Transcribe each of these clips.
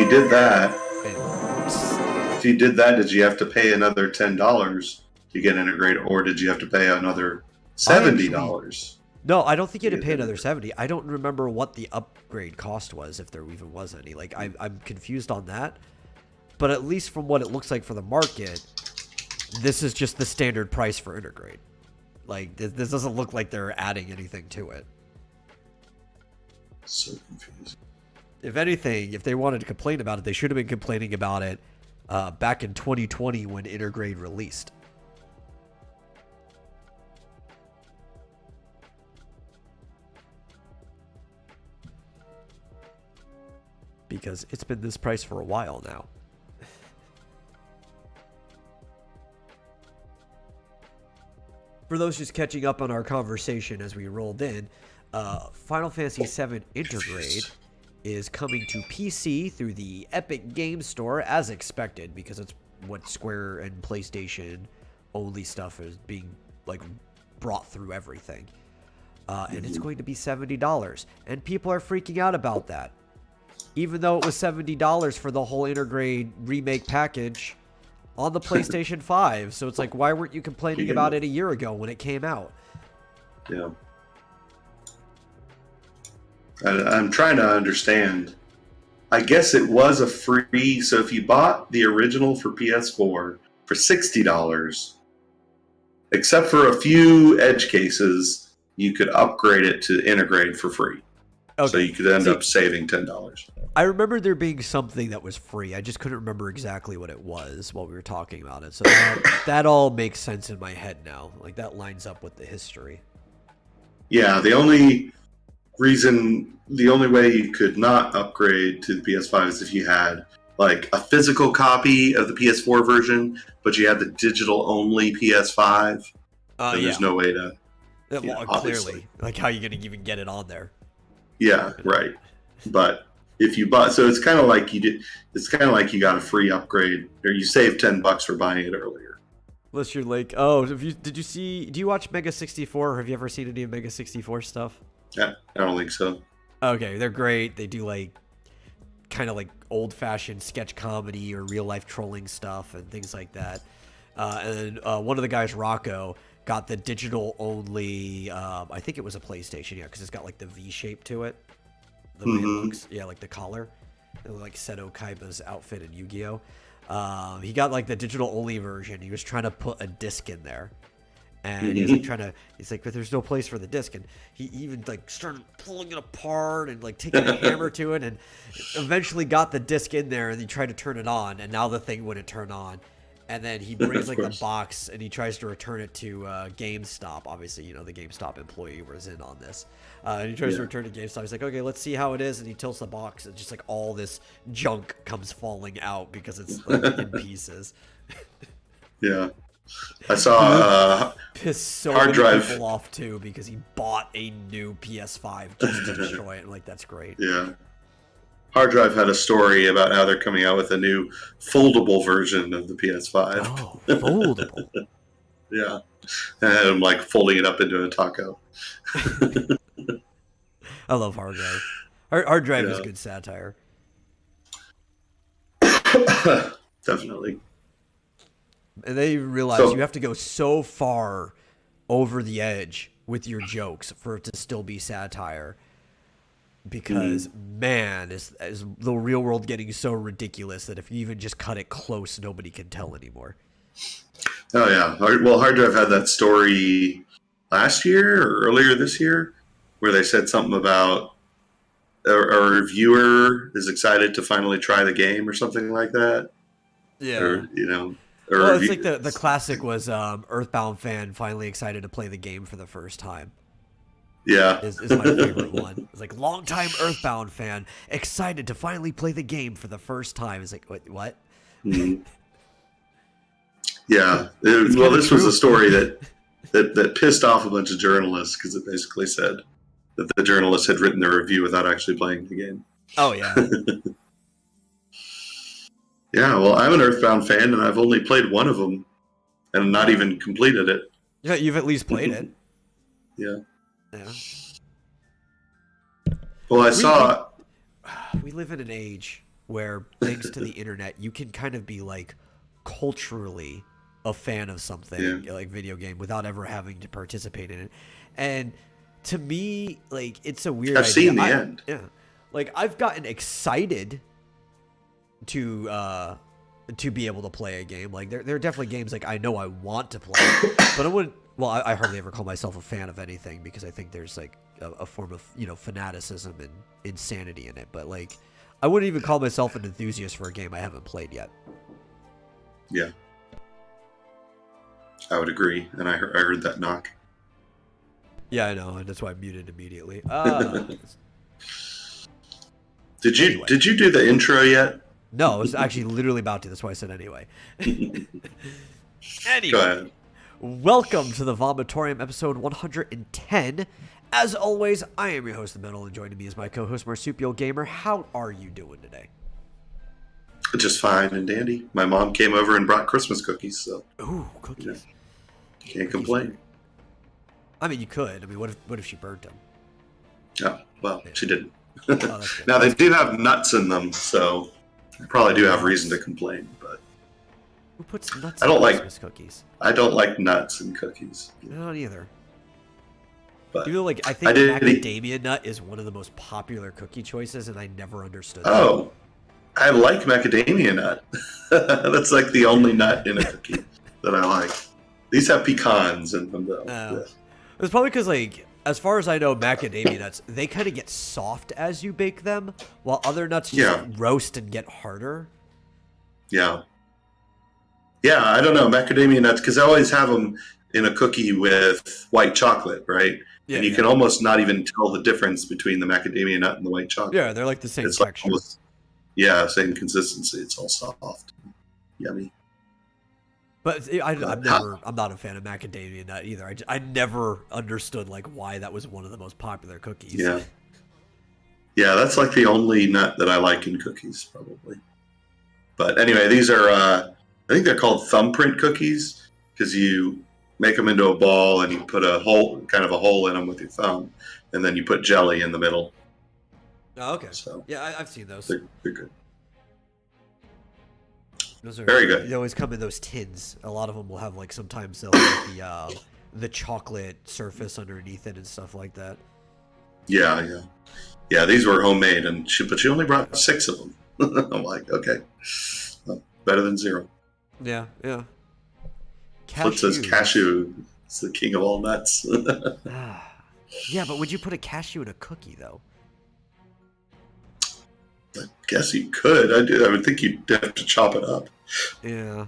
you did that, And did you have to pay another $10 to get integrate, or did you have to pay another $70? no, I don't think you had to pay another 70. I don't remember what the upgrade cost was, if there even was any. Like, I'm confused on that. But at least from what it looks like for the market, this is just the standard price for integrate. Like, this doesn't look like they're adding anything to it. So confusing. If anything, if they wanted to complain about it, they should have been complaining about it back in 2020 when Intergrade released. Because it's been this price for a while now. For those just catching up on our conversation as we rolled in, Final Fantasy VII Intergrade is coming to PC through the Epic Games Store as expected, because it's what Square and PlayStation only stuff is being like brought through everything. And it's going to be $70, and people are freaking out about that. Even though it was $70 for the whole Intergrade remake package on the PlayStation 5. So it's like, why weren't you complaining about it a year ago when it came out? Yeah. I'm trying to understand. I guess it was a free, so if you bought the original for PS4 for $60, except for a few edge cases, you could upgrade it to Intergrade for free. Okay. So you could end up saving $10. I remember there being something that was free. I just couldn't remember exactly what it was while we were talking about it. So that all makes sense in my head now. Like, that lines up with the history. Yeah, the only way you could not upgrade to the PS5 is if you had like a physical copy of the PS4 version, but you had the digital only PS5. Then there's no way to. Clearly, like, how are you going to even get it on there? Yeah, right. But if you bought, so it's kind of like you did. It's kind of like you got a free upgrade, or you saved $10 for buying it earlier. Unless you're like, oh, do you watch Mega 64? Or have you ever seen any of Mega 64 stuff? Yeah, I don't think so. Okay, they're great. They do like kind of like old-fashioned sketch comedy or real-life trolling stuff and things like that. And one of the guys, Rocco, got the digital only. I think it was a PlayStation, yeah, because it's got like the V shape to it. The way it looks, yeah, like the collar, like Seto Kaiba's outfit in Yu-Gi-Oh. He got like the digital only version. He was trying to put a disc in there, and he's like, but there's no place for the disc, and he even like started pulling it apart and like taking a hammer to it, and eventually got the disc in there, and he tried to turn it on, and now the thing wouldn't turn on. And then he brings like the box and he tries to return it to GameStop. Obviously, the GameStop employee was in on this. And he tries to return it to GameStop. He's like, okay, let's see how it is. And he tilts the box and just like all this junk comes falling out because it's like in pieces. Yeah. I saw pissed so hard many drive people off too because he bought a new PS5 just to destroy it. And like, that's great. Yeah. Hard Drive had a story about how they're coming out with a new foldable version of the PS5. Oh, foldable. Yeah. And I'm like folding it up into a taco. I love Hard Drive. Hard Drive is good satire. Definitely. And they realize you have to go so far over the edge with your jokes for it to still be satire. Because, man, is the real world getting so ridiculous that if you even just cut it close, nobody can tell anymore. Oh, yeah. Well, Hard Drive had that story last year or earlier this year where they said something about a reviewer is excited to finally try the game or something like that. Yeah. Or, well, it's like the classic was Earthbound fan finally excited to play the game for the first time. Yeah. Is my favorite one. It's like, longtime Earthbound fan, excited to finally play the game for the first time. It's like, what? Mm-hmm. Yeah. Well, this was a story that pissed off a bunch of journalists because it basically said that the journalists had written their review without actually playing the game. Oh, yeah. Yeah, well, I'm an Earthbound fan, and I've only played one of them and not even completed it. Yeah, you've at least played it. Yeah. Yeah. Well, we live in an age where thanks to the internet, you can kind of be like culturally a fan of something like video game without ever having to participate in it. And to me, like, it's a weird I've idea. seen the end. Yeah. Like, I've gotten excited to be able to play a game. Like, there are definitely games like I know I want to play, but I wouldn't. Well, I hardly ever call myself a fan of anything because I think there's like a form of, you know, fanaticism and insanity in it. But like, I wouldn't even call myself an enthusiast for a game I haven't played yet. Yeah, I would agree, and I heard that knock. Yeah, I know, and that's why I muted immediately. Did you do the intro yet? No, I was actually literally about to. That's why I said anyway. Anyway. Go ahead. Welcome to the Vomitorium, episode 110. As always, I am your host, The Metal, and joining me is my co-host, Marsupial Gamer. How are you doing today? Just fine and dandy. My mom came over and brought Christmas cookies, so... Ooh, cookies. Yeah, can't complain. I mean, you could. I mean, what if she burnt them? Oh, well, Yeah. she didn't. Oh, that's good. Now, they do have nuts in them, so I probably do have reason to complain, but... Who puts nuts I don't in like- Christmas cookies? I don't like nuts in cookies. I don't either. But Even though, like, I think I did- macadamia nut is one of the most popular cookie choices, and I never understood that. Oh, I like macadamia nut. That's like the only nut in a cookie that I like. These have pecans in them, though. Oh. It's probably because, like, as far as I know, macadamia nuts, they kind of get soft as you bake them, while other nuts just roast and get harder. Yeah. Yeah, I don't know, macadamia nuts, because I always have them in a cookie with white chocolate, right? Yeah, and you can almost not even tell the difference between the macadamia nut and the white chocolate. Yeah, they're like the same It's like texture. almost, yeah, same consistency. It's all soft, yummy. But I'm not a fan of macadamia nut either. I never understood like why that was one of the most popular cookies. Yeah. Yeah, that's like the only nut that I like in cookies, probably. But anyway, these are, I think they're called thumbprint cookies because you make them into a ball and you put a hole in them with your thumb, and then you put jelly in the middle. Oh, okay. So yeah, I've seen those. they're good. Those are Very good. They always come in those tins. A lot of them will have like sometimes they'll have the chocolate surface underneath it and stuff like that. Yeah. These were homemade, but she only brought 6 of them. I'm like, okay, well, better than 0. Yeah. Flip says cashew is the king of all nuts. Yeah, but would you put a cashew in a cookie though? I guess you could. I would think you'd have to chop it up. Yeah.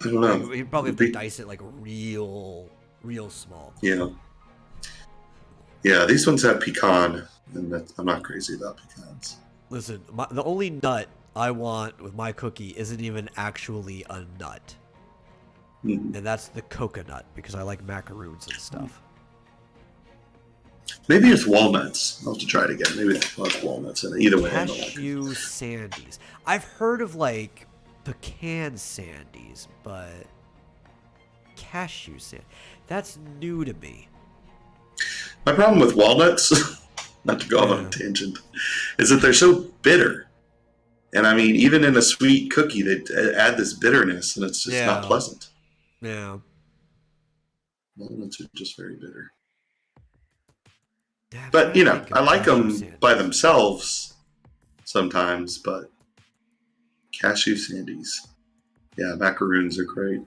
I don't know. You'd probably have to dice it like real small. Yeah. Yeah, these ones have pecan, and I'm not crazy about pecans. Listen, the only nut I want with my cookie isn't even actually a nut. Mm-hmm. And that's the coconut, because I like macaroons and stuff. Maybe it's walnuts. I'll have to try it again. Maybe it's walnuts in it. Either way, I don't like it. Cashew sandies. I've heard of like pecan sandies, but cashew sand. That's new to me. My problem with walnuts, not to go off on a tangent, is that they're so bitter. And I mean, even in a sweet cookie, they add this bitterness, and it's just not pleasant. Yeah. Walnuts are just very bitter. Yeah, But, you know, I like them sandies by themselves sometimes, but cashew sandies. Yeah, macaroons are great.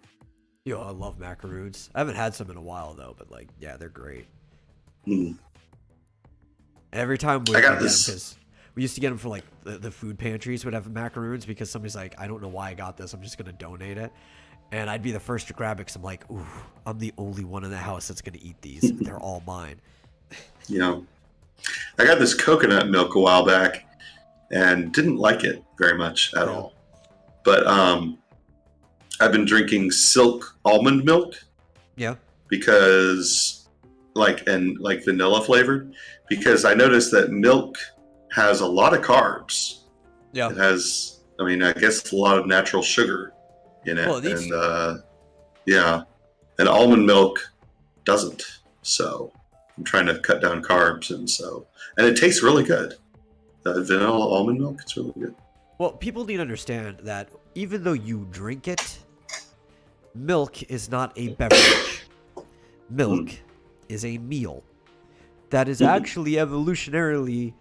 Yo, I love macaroons. I haven't had some in a while though, but like, yeah, they're great. Mm. Every time we I got get them, this. because we used to get them for like the food pantries would have macaroons because somebody's like, I don't know why I got this. I'm just gonna donate it, and I'd be the first to grab it because I'm like, ooh, I'm the only one in the house that's gonna eat these. They're all mine. Yeah. I got this coconut milk a while back and didn't like it very much at all. But I've been drinking silk almond milk. Yeah. Because like vanilla flavored, because I noticed that milk has a lot of carbs. Yeah. It has, I mean, I guess a lot of natural sugar in it. Well, it needs and almond milk doesn't. So I'm trying to cut down carbs, and it tastes really good. The vanilla almond milk, it's really good. Well, people need to understand that even though you drink it, milk is not a beverage. Milk is a meal that is actually evolutionarily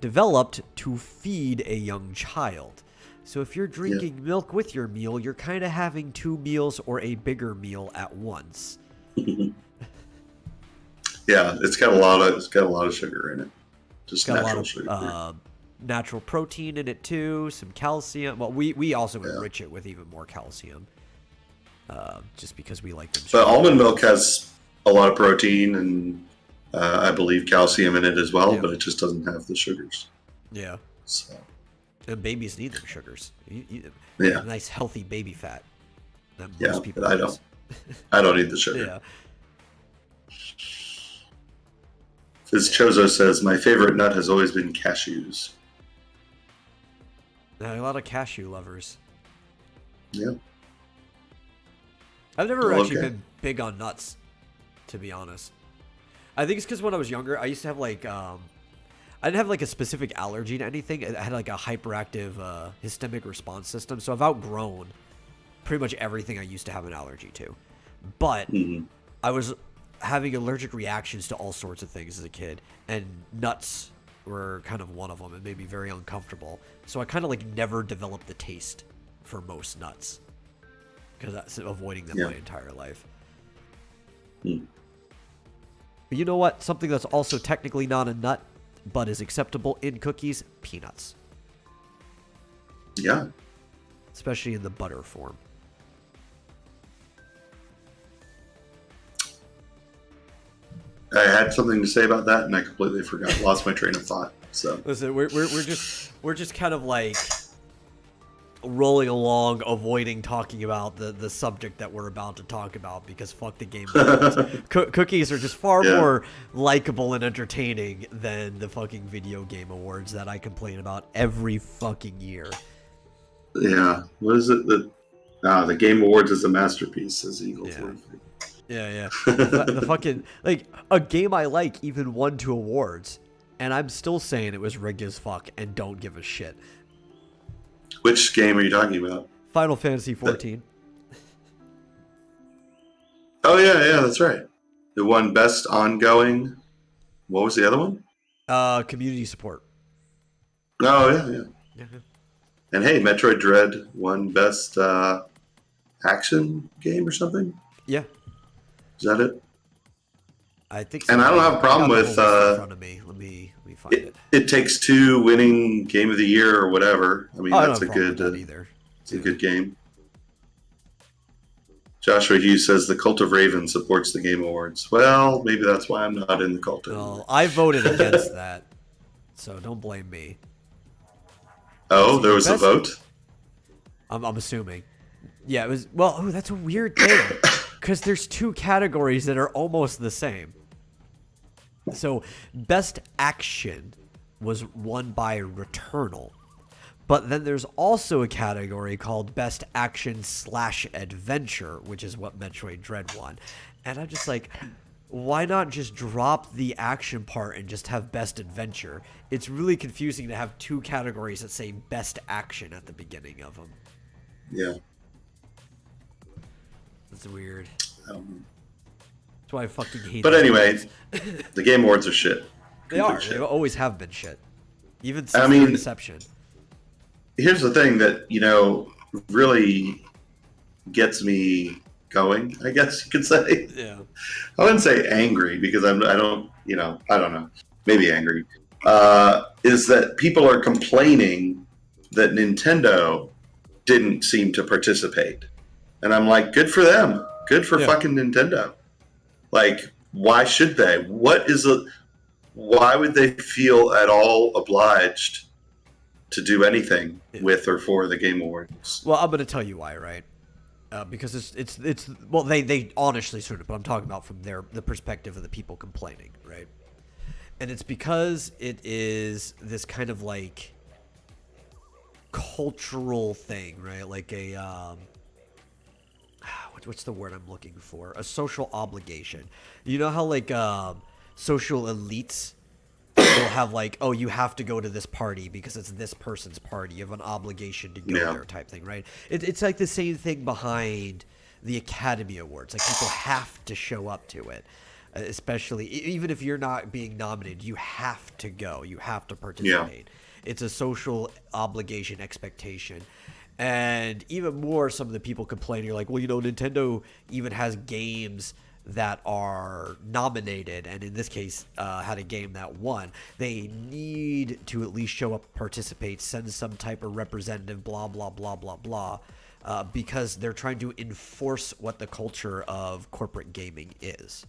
developed to feed a young child. So if you're drinking milk with your meal, you're kind of having two meals or a bigger meal at once. Yeah, it's got a lot of sugar in it. Just Got a natural lot sugar. of natural protein in it too, some calcium. Well, we also enrich it with even more calcium, just because we like them. But almond milk has a lot of protein and I believe calcium in it as well, but it just doesn't have the sugars. Yeah. So. And babies need them sugars. Nice healthy baby fat. That most people but I don't. I don't need the sugar. Yeah. As Chozo says, my favorite nut has always been cashews. Now, a lot of cashew lovers. Yeah. I've never actually been big on nuts, to be honest. I think it's because when I was younger, I used to have like, I didn't have like a specific allergy to anything. I had like a hyperactive histamic response system. So I've outgrown pretty much everything I used to have an allergy to. But I was having allergic reactions to all sorts of things as a kid. And nuts were kind of one of them. It made me very uncomfortable. So I kind of like never developed the taste for most nuts. Because that's avoiding them my entire life. But you know what? Something that's also technically not a nut, but is acceptable in cookies, peanuts. Yeah. Especially in the butter form. I had something to say about that, and I completely forgot. Lost my train of thought. So listen, we're just kind of like rolling along, avoiding talking about the subject that we're about to talk about because fuck the game. Cookies are just far more likable and entertaining than the fucking video game awards that I complain about every fucking year. Yeah, what is it? The Game Awards is a masterpiece, says Eagle. Yeah. The fucking like a game I like even won 2 awards, and I'm still saying it was rigged as fuck and don't give a shit. Which game are you talking about? Final Fantasy 14. Oh yeah, that's right. It won Best Ongoing. What was the other one? Community support. Oh yeah. And hey, Metroid Dread won Best Action Game or something. Yeah. Is that it? I think so. And I don't have a problem with. In front of me. Let me find it. It Takes Two winning Game of the Year or whatever. I mean, that's a good. It's a good game. Joshua Hughes says the Cult of Raven supports the Game Awards. Well, maybe that's why I'm not in the cult anymore. Well, I voted against that, so don't blame me. Oh, there was a vote? I'm assuming. Yeah, it was. Well, that's a weird thing. Because there's 2 categories that are almost the same. So, Best Action was won by Returnal. But then there's also a category called Best Action / Adventure, which is what Metroid Dread won. And I'm just like, why not just drop the action part and just have Best Adventure? It's really confusing to have 2 categories that say Best Action at the beginning of them. Yeah. It's weird. That's why I fucking hate. But anyway, the Game Awards are shit. They are. They always have been shit. Even since their inception. Here's the thing that really gets me going. I guess you could say. Yeah. I wouldn't say angry because I don't know. Maybe angry. Is that people are complaining that Nintendo didn't seem to participate. And I'm like, good for them. Good for fucking Nintendo. Like, why should they? Why would they feel at all obliged to do anything with or for the Game Awards? Well, I'm going to tell you why, right? Because it's well, they honestly sort of, but I'm talking about from the perspective of the people complaining, right? And it's because it is this kind of like cultural thing, right? Like a what's the word I'm looking for? A social obligation. You know how like social elites they'll have like, oh, you have to go to this party because it's this person's party. You have an obligation to go there type thing, right? It's like the same thing behind the Academy Awards. Like people have to show up to it, especially even if you're not being nominated, you have to go. You have to participate. It's a social obligation, expectation. And even more, some of the people complain, you're like, well, Nintendo even has games that are nominated, and in this case had a game that won. They need to at least show up, participate, send some type of representative, blah blah blah blah blah, because they're trying to enforce what the culture of corporate gaming is.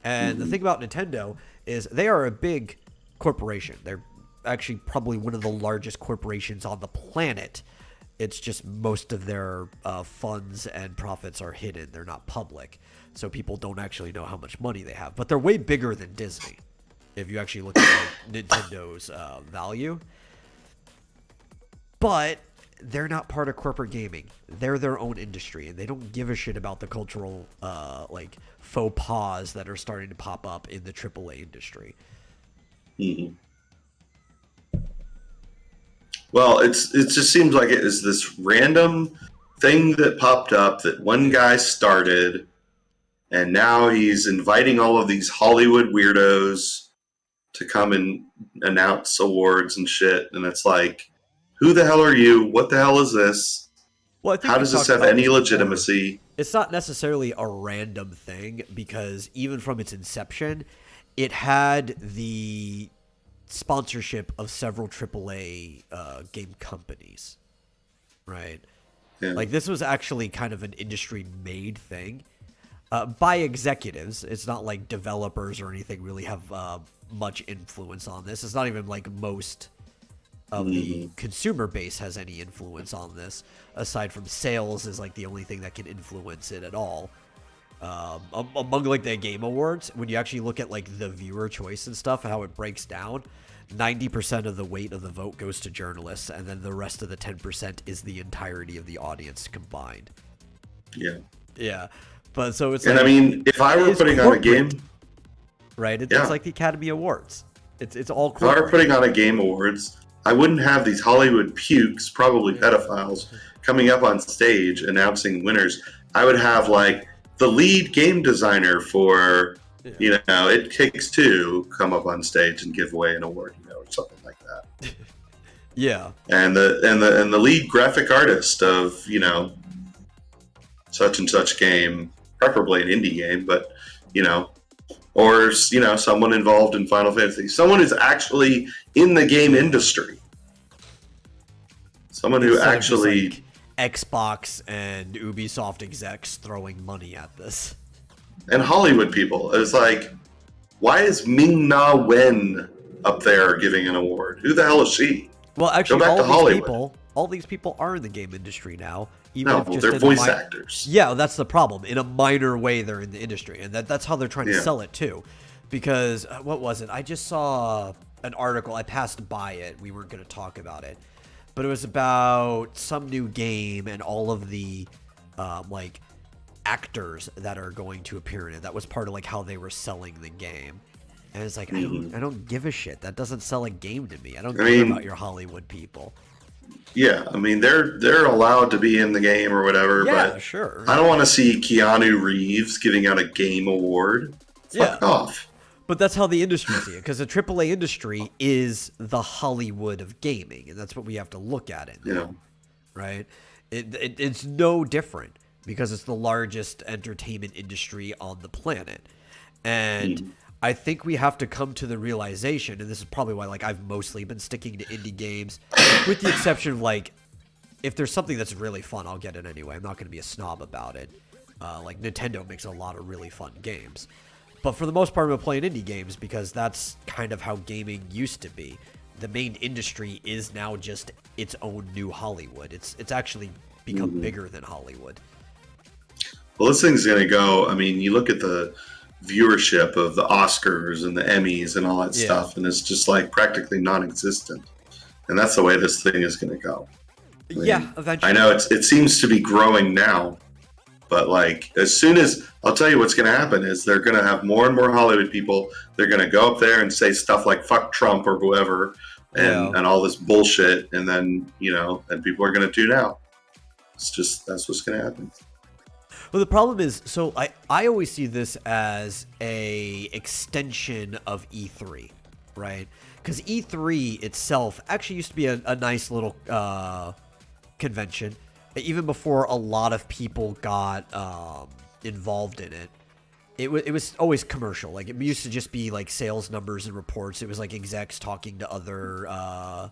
And the thing about Nintendo is they are a big corporation. They're actually probably one of the largest corporations on the planet. It's just most of their funds and profits are hidden. They're not public. So people don't actually know how much money they have. But they're way bigger than Disney, if you actually look at Nintendo's value. But they're not part of corporate gaming. They're their own industry, and they don't give a shit about the cultural faux pas that are starting to pop up in the AAA industry. Mm-hmm. Well, it just seems like it is this random thing that popped up that one guy started, and now he's inviting all of these Hollywood weirdos to come and announce awards and shit. And it's like, who the hell are you? What the hell is this? Well, I think how does this have any legitimacy? It's not necessarily a random thing, because even from its inception, it had the sponsorship of several AAA game companies, right? Yeah. Like, this was actually kind of an industry-made thing by executives. It's not like developers or anything really have much influence on this. It's not even like most of the consumer base has any influence on this, aside from sales is like the only thing that can influence it at all. Among like the Game Awards, when you actually look at like the viewer choice and stuff and how it breaks down, 90% of the weight of the vote goes to journalists, and then the rest of the 10% is the entirety of the audience combined. Yeah, but so it's and like, I mean, if I were putting on a game, right? It's like the Academy Awards. It's all corporate. If I were putting on a Game Awards, I wouldn't have these Hollywood pukes, probably pedophiles, coming up on stage announcing winners. I would have like the lead game designer for, It Takes Two come up on stage and give away an award, or something like that. Yeah. And the lead graphic artist of, such and such game, preferably an indie game, but, or, someone involved in Final Fantasy. Someone who's actually in the game industry. Someone who actually... Just like Xbox and Ubisoft execs throwing money at this. And Hollywood people. It's like, why is Ming-Na Wen up there giving an award? Who the hell is she? Well, actually, all these people are in the game industry now. No, they're voice actors. Yeah, that's the problem. In a minor way, they're in the industry, and that's how they're trying to sell it too. Because what was it? I just saw an article. I passed by it. We weren't going to talk about it, but it was about some new game and all of the actors that are going to appear in it. That was part of like how they were selling the game. And it's like, I don't give a shit. That doesn't sell a game to me. I don't care about your Hollywood people. Yeah, I mean, they're allowed to be in the game or whatever, but sure. I don't want to see Keanu Reeves giving out a game award. Fuck off. But that's how the industry sees it, because the AAA industry is the Hollywood of gaming, and that's what we have to look at it. Right? It's no different, because it's the largest entertainment industry on the planet. And I think we have to come to the realization, and this is probably why like I've mostly been sticking to indie games, with the exception of like, if there's something that's really fun, I'll get it anyway. I'm not going to be a snob about it. Like Nintendo makes a lot of really fun games. But for the most part, I'm playing indie games because that's kind of how gaming used to be. The main industry is now just its own new Hollywood. It's actually become bigger than Hollywood. Well, this thing's going to go, I mean, you look at the viewership of the Oscars and the Emmys and all that stuff, and it's just like practically non-existent. And that's the way this thing is going to go. I mean, eventually. I know it seems to be growing now, But like, as soon as I'll tell you what's going to happen is they're going to have more and more Hollywood people. They're going to go up there and say stuff like "fuck Trump" or whoever, and all this bullshit, and then and people are going to tune out. That's what's going to happen. Well, the problem is, so I always see this as a extension of E3, right? Because E3 itself actually used to be a nice little convention. Even before a lot of people got involved in it, it was always commercial. Like, it used to just be like sales numbers and reports. It was like execs talking to other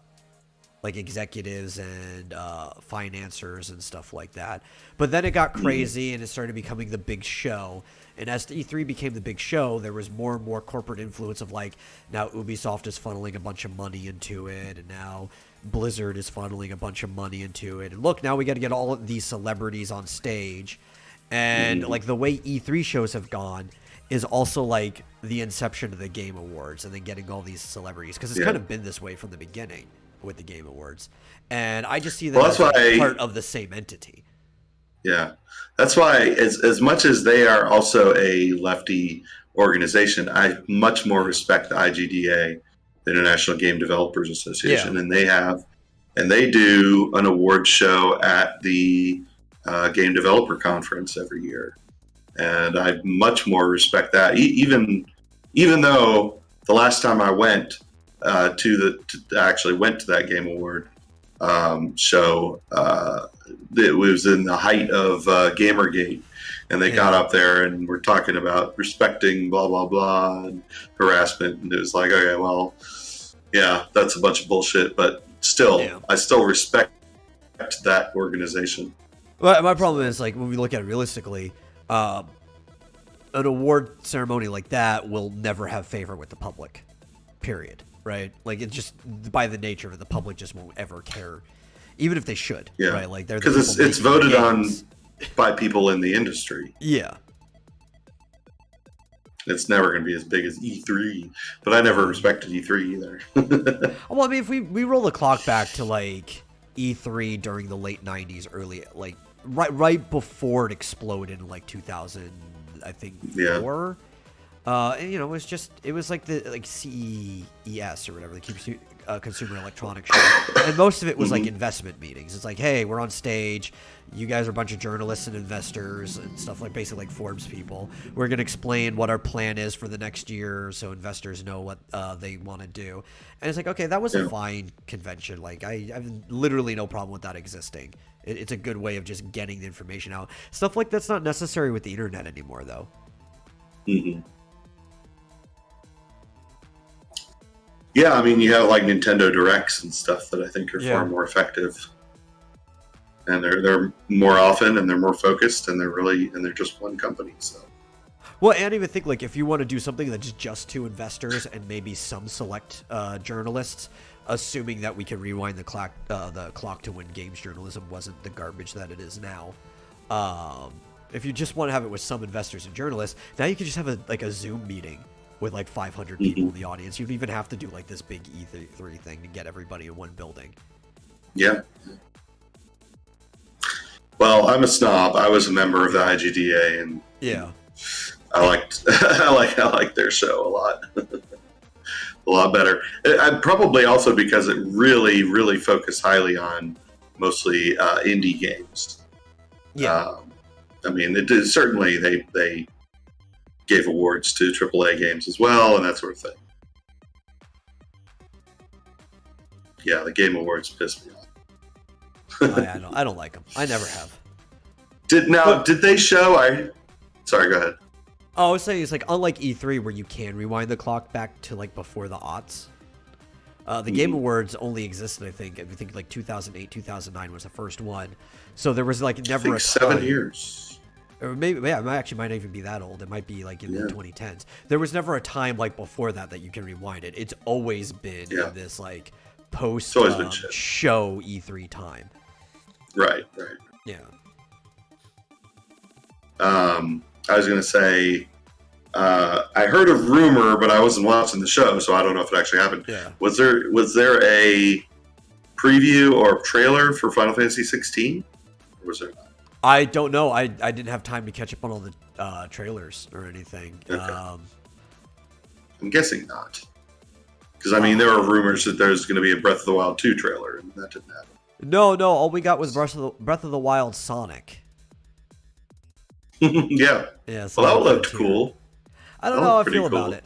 like executives and financiers and stuff like that. But then it got crazy and it started becoming the big show. And as the E3 became the big show, there was more and more corporate influence of like, now Ubisoft is funneling a bunch of money into it, and now Blizzard is funneling a bunch of money into it. And look, now we got to get all of these celebrities on stage. And like the way E3 shows have gone is also like the inception of the Game Awards and then getting all these celebrities. Because it's kind of been this way from the beginning with the Game Awards. And I just see that as like part of the same entity. Yeah. That's why as much as they are also a lefty organization, I much more respect the IGDA, the International Game Developers Association, and they do an award show at the Game Developer Conference every year, and I much more respect that. Even though the last time I went actually went to that Game Award show, it was in the height of Gamergate. And they got up there and were talking about respecting blah, blah, blah, and harassment. And it was like, okay, well, yeah, that's a bunch of bullshit. But still, I still respect that organization. Well, my problem is, like, when we look at it realistically, an award ceremony like that will never have favor with the public, period, right? Like, it's just, by the nature of it, the public just won't ever care, even if they should, right? Like, they're because it's voted on by people in the industry. Yeah. It's never going to be as big as E3, but I never respected E3 either. Well, I mean, if we roll the clock back to like E3 during the late 90s, early, like right before it exploded in like 2000, I think, 4. And it was like the CES or whatever, the Consumer Electronics Show, and most of it was like investment meetings. It's like, hey, we're on stage, you guys are a bunch of journalists and investors and stuff, like basically like Forbes people. We're going to explain what our plan is for the next year so investors know what they want to do. And it's like, okay, that was a fine convention. Like, I have literally no problem with that existing. It's a good way of just getting the information out. Stuff like that's not necessary with the internet anymore, though. Yeah, I mean, you have like Nintendo Directs and stuff that I think are far more effective, and they're more often, and they're more focused, and they're just one company. So, well, and even think, like, if you want to do something that's just to investors and maybe some select journalists, assuming that we can rewind the clock to when games journalism wasn't the garbage that it is now. If you just want to have it with some investors and journalists, now you can just have a Zoom meeting with like 500 people in the audience. You don't even have to do like this big E3 thing to get everybody in one building. Yeah. Well, I'm a snob. I was a member of the IGDA, and I liked their show a lot. A lot better. And probably also because it really, really focused highly on mostly indie games. Yeah. I mean, it did, certainly they gave awards to AAA games as well, and that sort of thing. Yeah, the Game Awards pissed me off. I don't like them. I never have. Did they show? Sorry, go ahead. Oh, I was saying, it's like, unlike E3 where you can rewind the clock back to like before the aughts, the Game Awards only existed, I think like 2008, 2009 was the first one. So there was like never a time. 7 years. Or maybe, it actually might not even be that old. It might be like in the 2010s. There was never a time like before that you can rewind it. It's always been in this like post show E3 time. Right. Yeah. I was going to say, I heard a rumor, but I wasn't watching the show, so I don't know if it actually happened. Yeah. Was there a preview or trailer for Final Fantasy 16? Or was there not? I don't know. I didn't have time to catch up on all the trailers or anything. Okay. I'm guessing not. Because, I mean, there were rumors that there's going to be a Breath of the Wild 2 trailer, and that didn't happen. No. All we got was Breath of the Wild Sonic. Yeah. Yeah. Well, that looked cool. I don't know how I feel about it.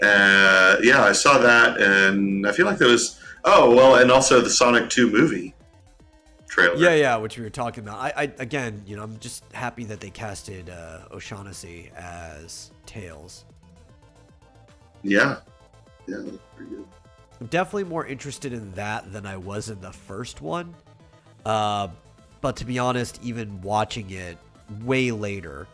Yeah, I saw that, and I feel like there was... Oh, well, and also the Sonic 2 movie trailer. Yeah, which we were talking about. I again, I'm just happy that they casted O'Shaughnessy as Tails. Yeah, that's pretty good. I'm definitely more interested in that than I was in the first one. But to be honest, even watching it way later,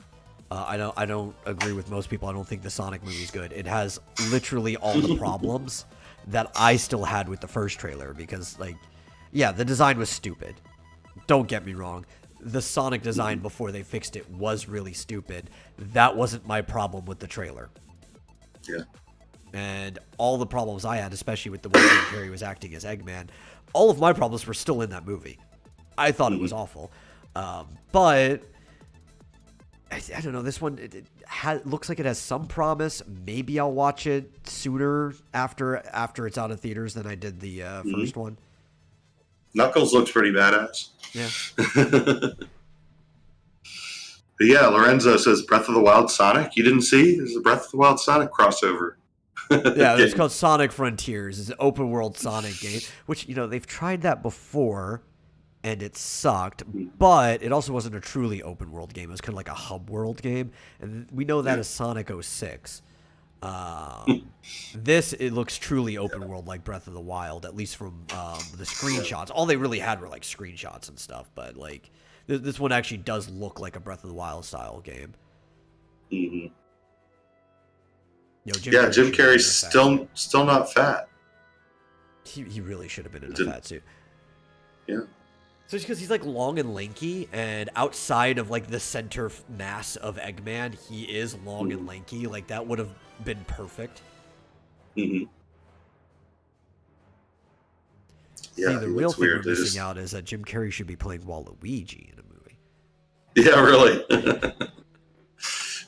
I don't agree with most people. I don't think the Sonic movie is good. It has literally all the problems that I still had with the first trailer because, the design was stupid. Don't get me wrong. The Sonic design before they fixed it was really stupid. That wasn't my problem with the trailer. Yeah. And all the problems I had, especially with the way Jim Carrey was acting as Eggman, all of my problems were still in that movie. I thought it was awful. But I don't know. This one looks like it has some promise. Maybe I'll watch it sooner after it's out of theaters than I did the first one. Knuckles looks pretty badass. Yeah. But yeah, Lorenzo says Breath of the Wild Sonic. You didn't see? There's a Breath of the Wild Sonic crossover. Yeah, it's called Sonic Frontiers. It's an open world Sonic game, which, they've tried that before, and it sucked, but it also wasn't a truly open world game. It was kind of like a hub world game, and we know that as Sonic 06. It looks truly open world like Breath of the Wild, at least from the screenshots. All they really had were like screenshots and stuff, but this one actually does look like a Breath of the Wild style game. Mm-hmm. Jim Carrey's still not fat. He really should have been in a fat suit. Yeah. So it's because he's long and lanky, and outside of the center mass of Eggman, he is long and lanky. That would have been perfect. Mm-hmm. See, the real thing we're missing out is that Jim Carrey should be playing Waluigi in a movie. Yeah, really.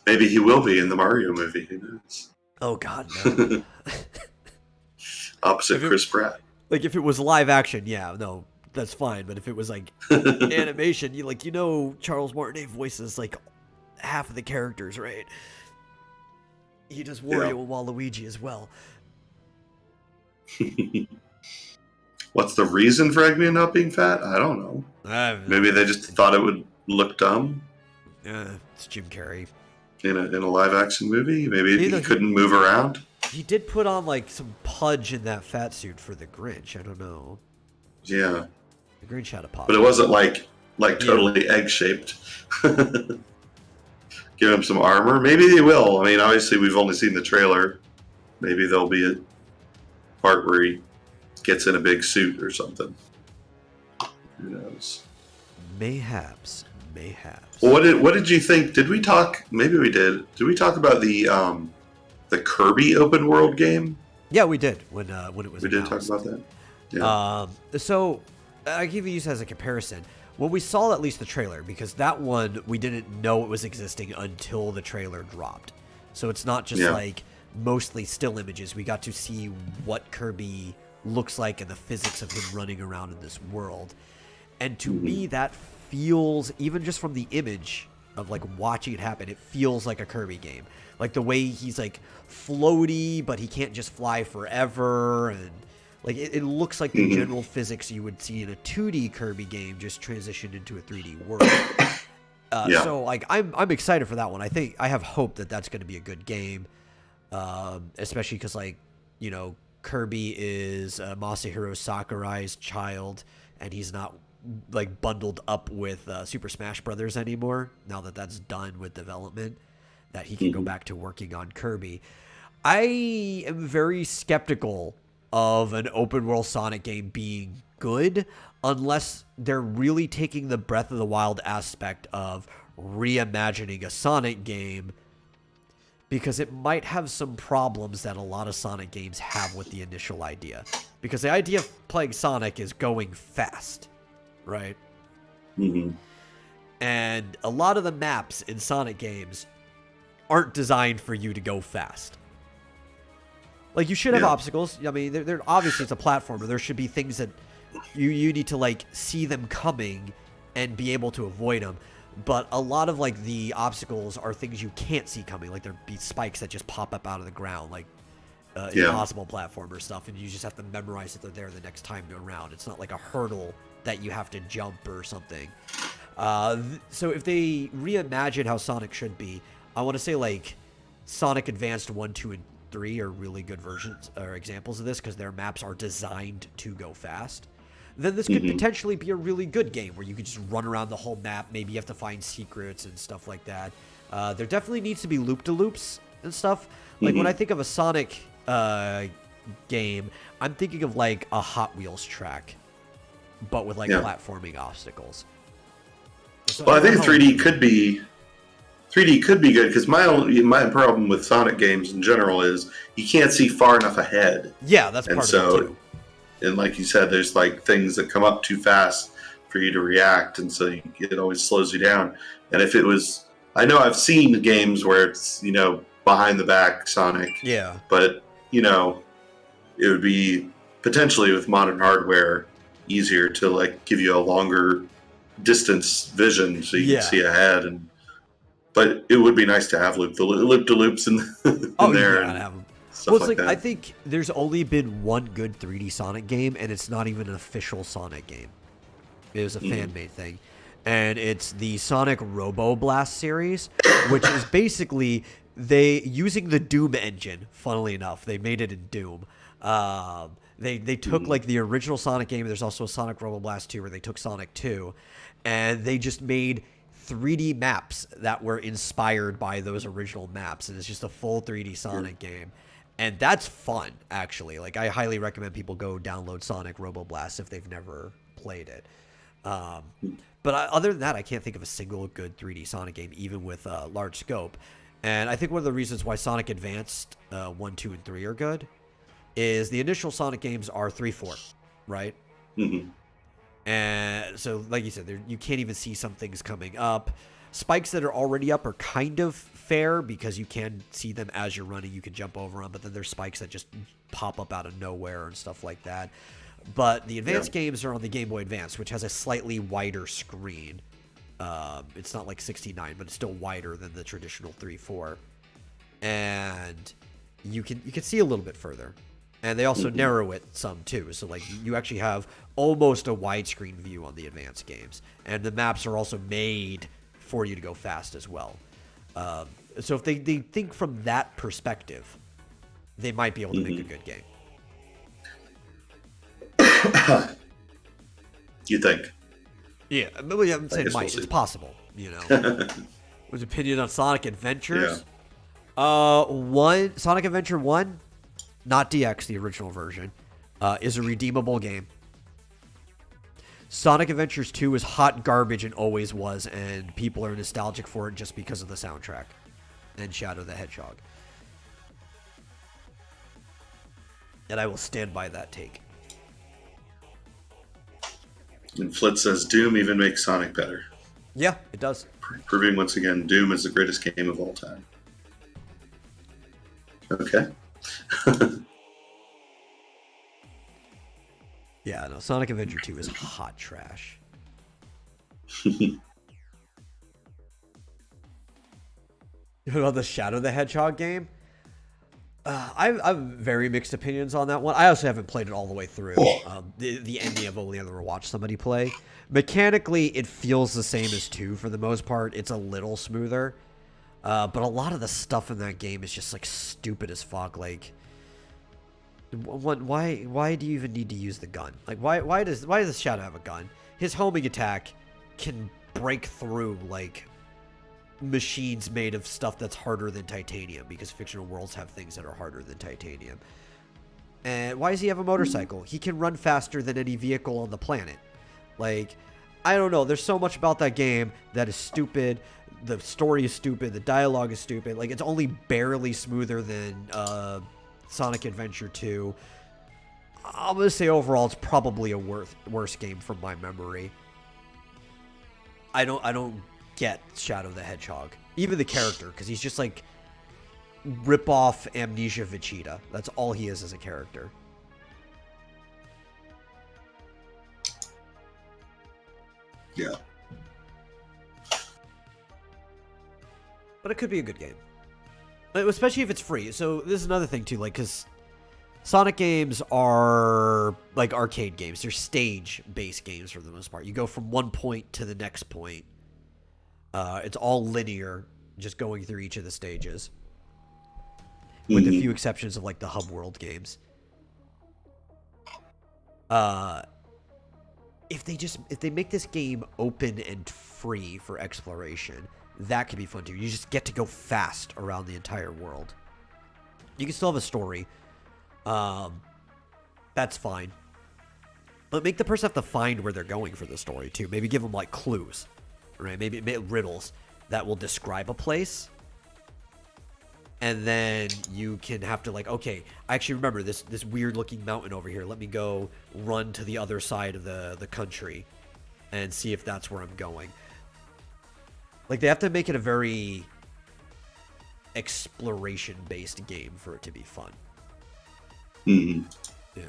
Maybe he will be in the Mario movie. Who knows? Oh God, no. Opposite Chris Pratt. If it was live action, yeah, no, that's fine. But if it was animation, Charles Martinet voices half of the characters, right? He does Wario and Waluigi as well. What's the reason for Eggman not being fat? I don't know. Maybe they just thought it would look dumb. It's Jim Carrey. In a live action movie? Maybe he couldn't move around? He did put on some pudge in that fat suit for the Grinch. I don't know. Yeah. The Grinch had a pop. But it wasn't totally egg shaped. Give him some armor. Maybe they will. I mean, obviously we've only seen the trailer. Maybe there'll be a part where he gets in a big suit or something. Who knows? Mayhaps. Well, what did you think? Did we talk? Maybe we did. Did we talk about the Kirby open world game? Yeah, we did when it was. We did talk about that. Yeah. So I give you this as a comparison. When we saw at least the trailer, because that one we didn't know it was existing until the trailer dropped. So it's not just mostly still images. We got to see what Kirby looks like and the physics of him running around in this world. And to me, that feels, even just from the image of watching it happen, it feels like a Kirby game. The way he's floaty, but he can't just fly forever, and it looks like the general physics you would see in a 2D Kirby game just transitioned into a 3D world. So I'm excited for that one. I have hope that that's going to be a good game, especially because Kirby is Masahiro Sakurai's child, and he's not bundled up with Super Smash Brothers anymore. Now that that's done with development, that he can go back to working on Kirby. I am very skeptical of an open world Sonic game being good unless they're really taking the Breath of the Wild aspect of reimagining a Sonic game, because it might have some problems that a lot of Sonic games have with the initial idea. because the idea of playing Sonic is going fast, right? Mm-hmm. And a lot of the maps in Sonic games aren't designed for you to go fast. Like, you should have obstacles. I mean, they're obviously it's a platformer. There should be things that you need to, like, see them coming and be able to avoid them. But a lot of, like, the obstacles are things you can't see coming. Like, there'd be spikes that just pop up out of the ground, like impossible platformer stuff, and you just have to memorize that they're there the next time around. It's not like a hurdle that you have to jump or something. So if they reimagine how Sonic should be, I want to say, like, Sonic Advanced 1, 2, and 3 are really good versions or examples of this because their maps are designed to go fast. Then this could potentially be a really good game where you could just run around the whole map. Maybe you have to find secrets and stuff like that. There definitely needs to be loop-de-loops and stuff. Like, when I think of a Sonic game, I'm thinking of, like, a Hot Wheels track, but with, like, platforming obstacles. So well, I think 3D could be good because my problem with Sonic games in general is you can't see far enough ahead. Yeah, that's part of it too. And like you said, there's like things that come up too fast for you to react, and so it always slows you down. And if it was, I know I've seen games where it's, you know, behind the back Sonic. Yeah. But, you know, it would be potentially with modern hardware easier to like give you a longer distance vision so you can see ahead. But it would be nice to have loop-de-loops in there. Yeah, have them. Well, it's like I think there's only been one good 3D Sonic game, and it's not even an official Sonic game. It was a fan-made thing. And it's the Sonic Robo Blast series, which is basically using the Doom engine, funnily enough. They made it in Doom. They took like the original Sonic game. There's also a Sonic Robo Blast 2 where they took Sonic 2, and they just made 3D maps that were inspired by those original maps, and it's just a full 3D Sonic game. And that's fun, actually. Like, I highly recommend people go download Sonic Robo Blast if they've never played it. But other than that, I can't think of a single good 3D Sonic game, even with large scope. And I think one of the reasons why Sonic Advanced 1, 2, and 3 are good is the initial Sonic games are 3, 4, right? Mm-hmm. And so, like you said, you can't even see some things coming up. Spikes that are already up are kind of fair because you can see them as you're running. You can jump over them, but then there's spikes that just pop up out of nowhere and stuff like that. But the advanced games are on the Game Boy Advance, which has a slightly wider screen. It's not like 69, but it's still wider than the traditional 3-4. And you can see a little bit further. And they also narrow it some too. So like you actually have almost a widescreen view on the advanced games. And the maps are also made for you to go fast as well. So if they think from that perspective, they might be able to make a good game. You think? Yeah, I'm saying might. It's possible, you know. What's opinion on Sonic Adventures? Yeah. Sonic Adventure 1, not DX, the original version, is a redeemable game. Sonic Adventures 2 is hot garbage and always was, and people are nostalgic for it just because of the soundtrack and Shadow the Hedgehog. And I will stand by that take. And Flit says Doom even makes Sonic better. Yeah, it does. Proving once again Doom is the greatest game of all time. Okay. Yeah, no, Sonic Adventure 2 is hot trash. What about the Shadow the Hedgehog game? I've very mixed opinions on that one. I also haven't played it all the way through. The ending I've only ever watched somebody play. Mechanically, it feels the same as 2 for the most part. It's a little smoother. But a lot of the stuff in that game is just like stupid as fuck. Like, why do you even need to use the gun? Like, why does Shadow have a gun? His homing attack can break through like machines made of stuff that's harder than titanium, because fictional worlds have things that are harder than titanium. And why does he have a motorcycle? He can run faster than any vehicle on the planet. Like, I don't know. There's so much about that game that is stupid. The story is stupid. The dialogue is stupid. Like, it's only barely smoother than Sonic Adventure 2. I'm gonna say overall, it's probably a worse game from my memory. I don't get Shadow the Hedgehog, even the character, because he's just like rip-off Amnesia Vegeta. That's all he is as a character. Yeah. But it could be a good game, especially if it's free. So this is another thing too, like, because Sonic games are like arcade games. They're stage-based games for the most part. You go from one point to the next point. It's all linear, just going through each of the stages, with a few exceptions of like the hub world games. If they make this game open and free for exploration, that could be fun too. You just get to go fast around the entire world. You can still have a story. That's fine. But make the person have to find where they're going for the story too. Maybe give them like clues, right? Maybe riddles that will describe a place. And then you can have to like, okay, I actually remember this weird looking mountain over here. Let me go run to the other side of the country and see if that's where I'm going. Like, they have to make it a very exploration-based game for it to be fun. Mm-hmm. Yeah.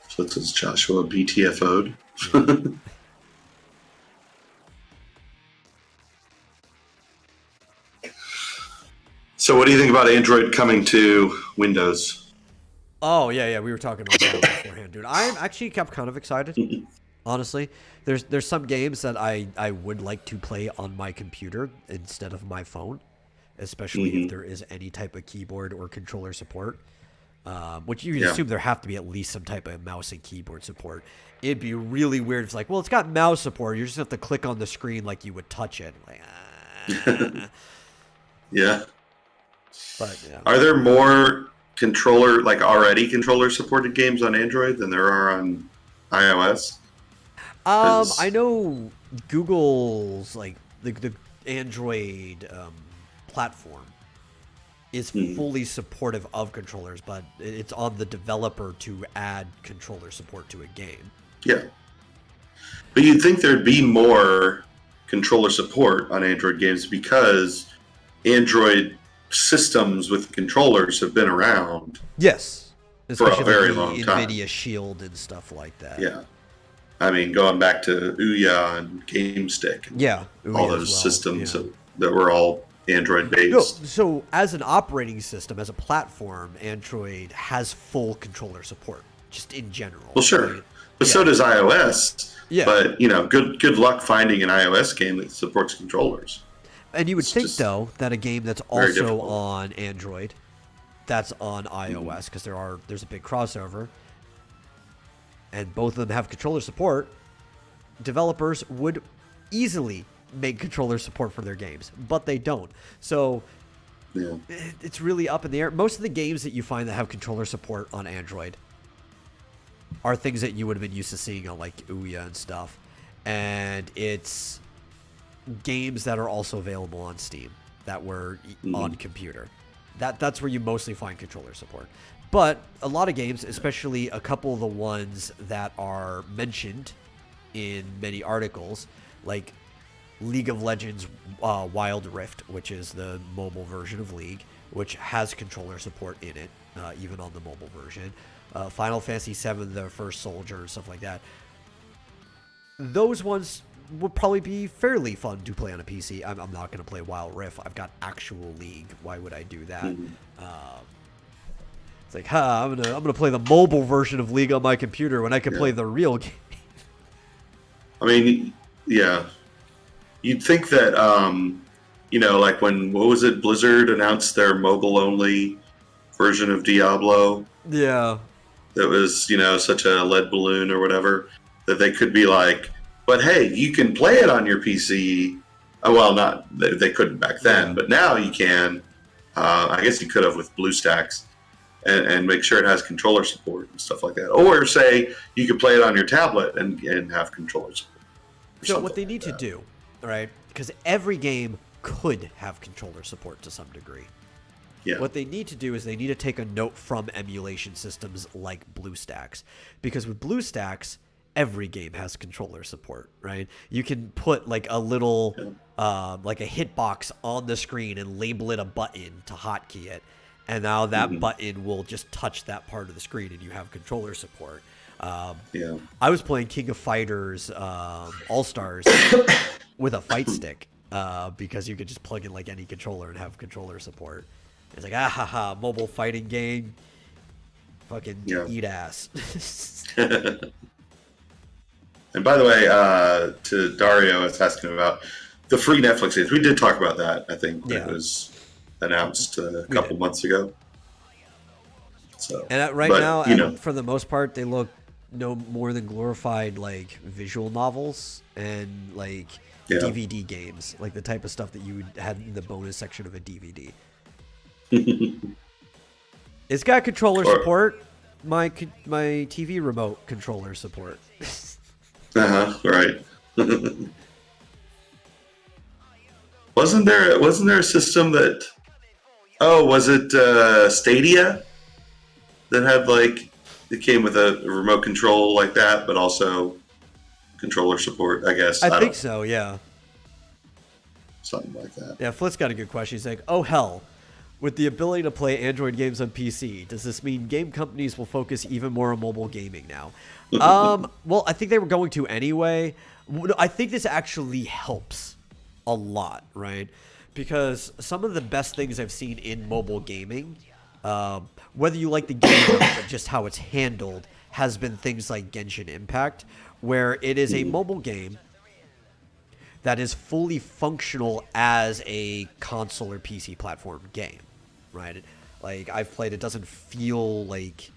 So it says Joshua BTFO'd. Yeah. So what do you think about Android coming to Windows? Oh, yeah, we were talking about that beforehand, dude. I'm actually kind of excited, honestly. There's some games that I would like to play on my computer instead of my phone, especially if there is any type of keyboard or controller support, which you assume there have to be at least some type of mouse and keyboard support. It'd be really weird if it's like, well, it's got mouse support. You just have to click on the screen like you would touch it. Like, Yeah. But, yeah. Are there more already controller supported games on Android than there are on iOS? I know Google's like the Android platform is fully supportive of controllers, but it's on the developer to add controller support to a game. Yeah. But you'd think there'd be more controller support on Android games because Android systems with controllers have been around. Yes. For a Especially very like long time. NVIDIA Shield and stuff like that. Yeah. I mean, going back to Ouya and GameStick. And Yeah. all those systems that were all Android based. No, so as an operating system, as a platform, Android has full controller support, just in general. Well, sure. Right? But so does iOS. Yeah. But, good luck finding an iOS game that supports controllers. And you would think, though, that a game that's also difficult. on Android, that's on iOS, because there's a big crossover, and both of them have controller support, developers would easily make controller support for their games, but they don't. So it's really up in the air. Most of the games that you find that have controller support on Android are things that you would have been used to seeing on, like, Ouya and stuff. And it's games that are also available on Steam that were on computer. That's where you mostly find controller support. But a lot of games, especially a couple of the ones that are mentioned in many articles, like League of Legends Wild Rift, which is the mobile version of League, which has controller support in it, even on the mobile version. Final Fantasy VII, the First Soldier, and stuff like that. Those ones would probably be fairly fun to play on a PC. I'm not going to play Wild Rift. I've got actual League. Why would I do that? It's like, I'm gonna play the mobile version of League on my computer when I can play the real game. I mean, yeah. You'd think that, like what was it, Blizzard announced their mobile-only version of Diablo? Yeah. That was, such a lead balloon or whatever, that they could be like, but hey, you can play it on your PC. Oh, well, they couldn't back then, but now you can. I guess you could have with BlueStacks, and make sure it has controller support and stuff like that. Or say you could play it on your tablet and have controller support. So what they need to do, right? Because every game could have controller support to some degree. Yeah. What they need to do is they need to take a note from emulation systems like BlueStacks, because with BlueStacks, every game has controller support, right? You can put like a little, like a hitbox on the screen and label it a button to hotkey it, and now that button will just touch that part of the screen, and you have controller support. I was playing King of Fighters All Stars with a fight stick because you could just plug in like any controller and have controller support. It's like, mobile fighting game, fucking eat ass. And by the way, to Dario, I was asking about the free Netflix games. We did talk about that, I think, when it was announced a couple months ago. So, and now, for the most part, they look no more than glorified like visual novels and like DVD games, like the type of stuff that you had in the bonus section of a DVD. It's got controller support. My TV remote controller support. Right. Wasn't there a system that? Oh, was it Stadia that had like it came with a remote control like that, but also controller support? I guess I think so. Yeah. Something like that. Yeah, Flit's got a good question. He's like, "Oh hell, with the ability to play Android games on PC, does this mean game companies will focus even more on mobile gaming now?" Well, I think they were going to anyway. I think this actually helps a lot, right? Because some of the best things I've seen in mobile gaming, whether you like the game or not, but just how it's handled, has been things like Genshin Impact, where it is a mobile game that is fully functional as a console or PC platform game, right? Like I've played, it doesn't feel like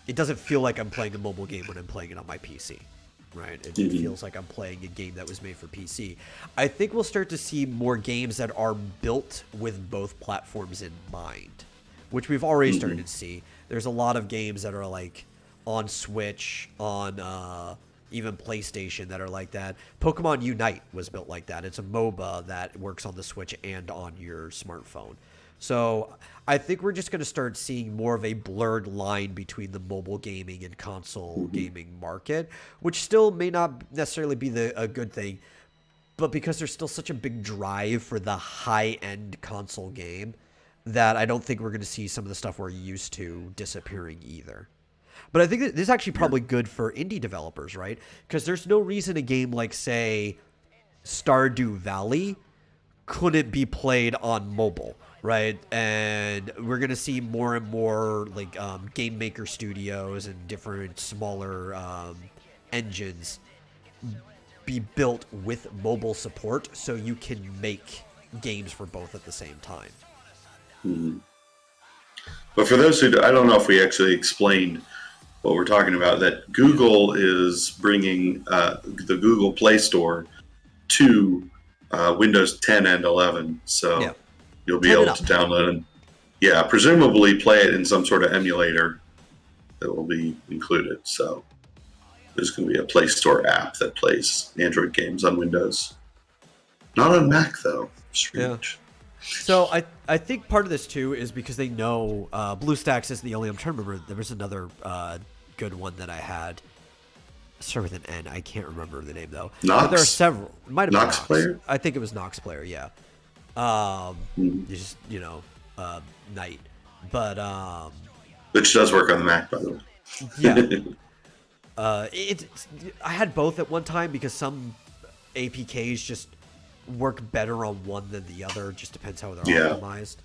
I'm playing a mobile game when I'm playing it on my PC, right? It feels like I'm playing a game that was made for PC. I think we'll start to see more games that are built with both platforms in mind, which we've already started to see. There's a lot of games that are like on Switch, on even PlayStation that are like that. Pokemon Unite was built like that. It's a MOBA that works on the Switch and on your smartphone. So I think we're just going to start seeing more of a blurred line between the mobile gaming and console gaming market, which still may not necessarily be a good thing. But because there's still such a big drive for the high-end console game, that I don't think we're going to see some of the stuff we're used to disappearing either. But I think that this is actually probably good for indie developers, right? Because there's no reason a game like, say, Stardew Valley couldn't be played on mobile, right? And we're going to see more and more like game maker studios and different smaller engines be built with mobile support so you can make games for both at the same time. But for those who I don't know if we actually explained what we're talking about, that Google is bringing the Google Play Store to Windows 10 and 11. So you'll be able to download and, presumably play it in some sort of emulator that will be included. So there's going to be a Play Store app that plays Android games on Windows. Not on Mac, though. Strange. So I think part of this, too, is because they know BlueStacks is the only... I'm trying to remember. There was another good one that I had. Start with an N. I can't remember the name, though. Nox? But there are several. It might have been Nox Player? I think it was Nox Player, yeah. Just, Night. But... Which does work on the Mac, by the way. Yeah. I had both at one time because some APKs just work better on one than the other. It just depends how they're optimized.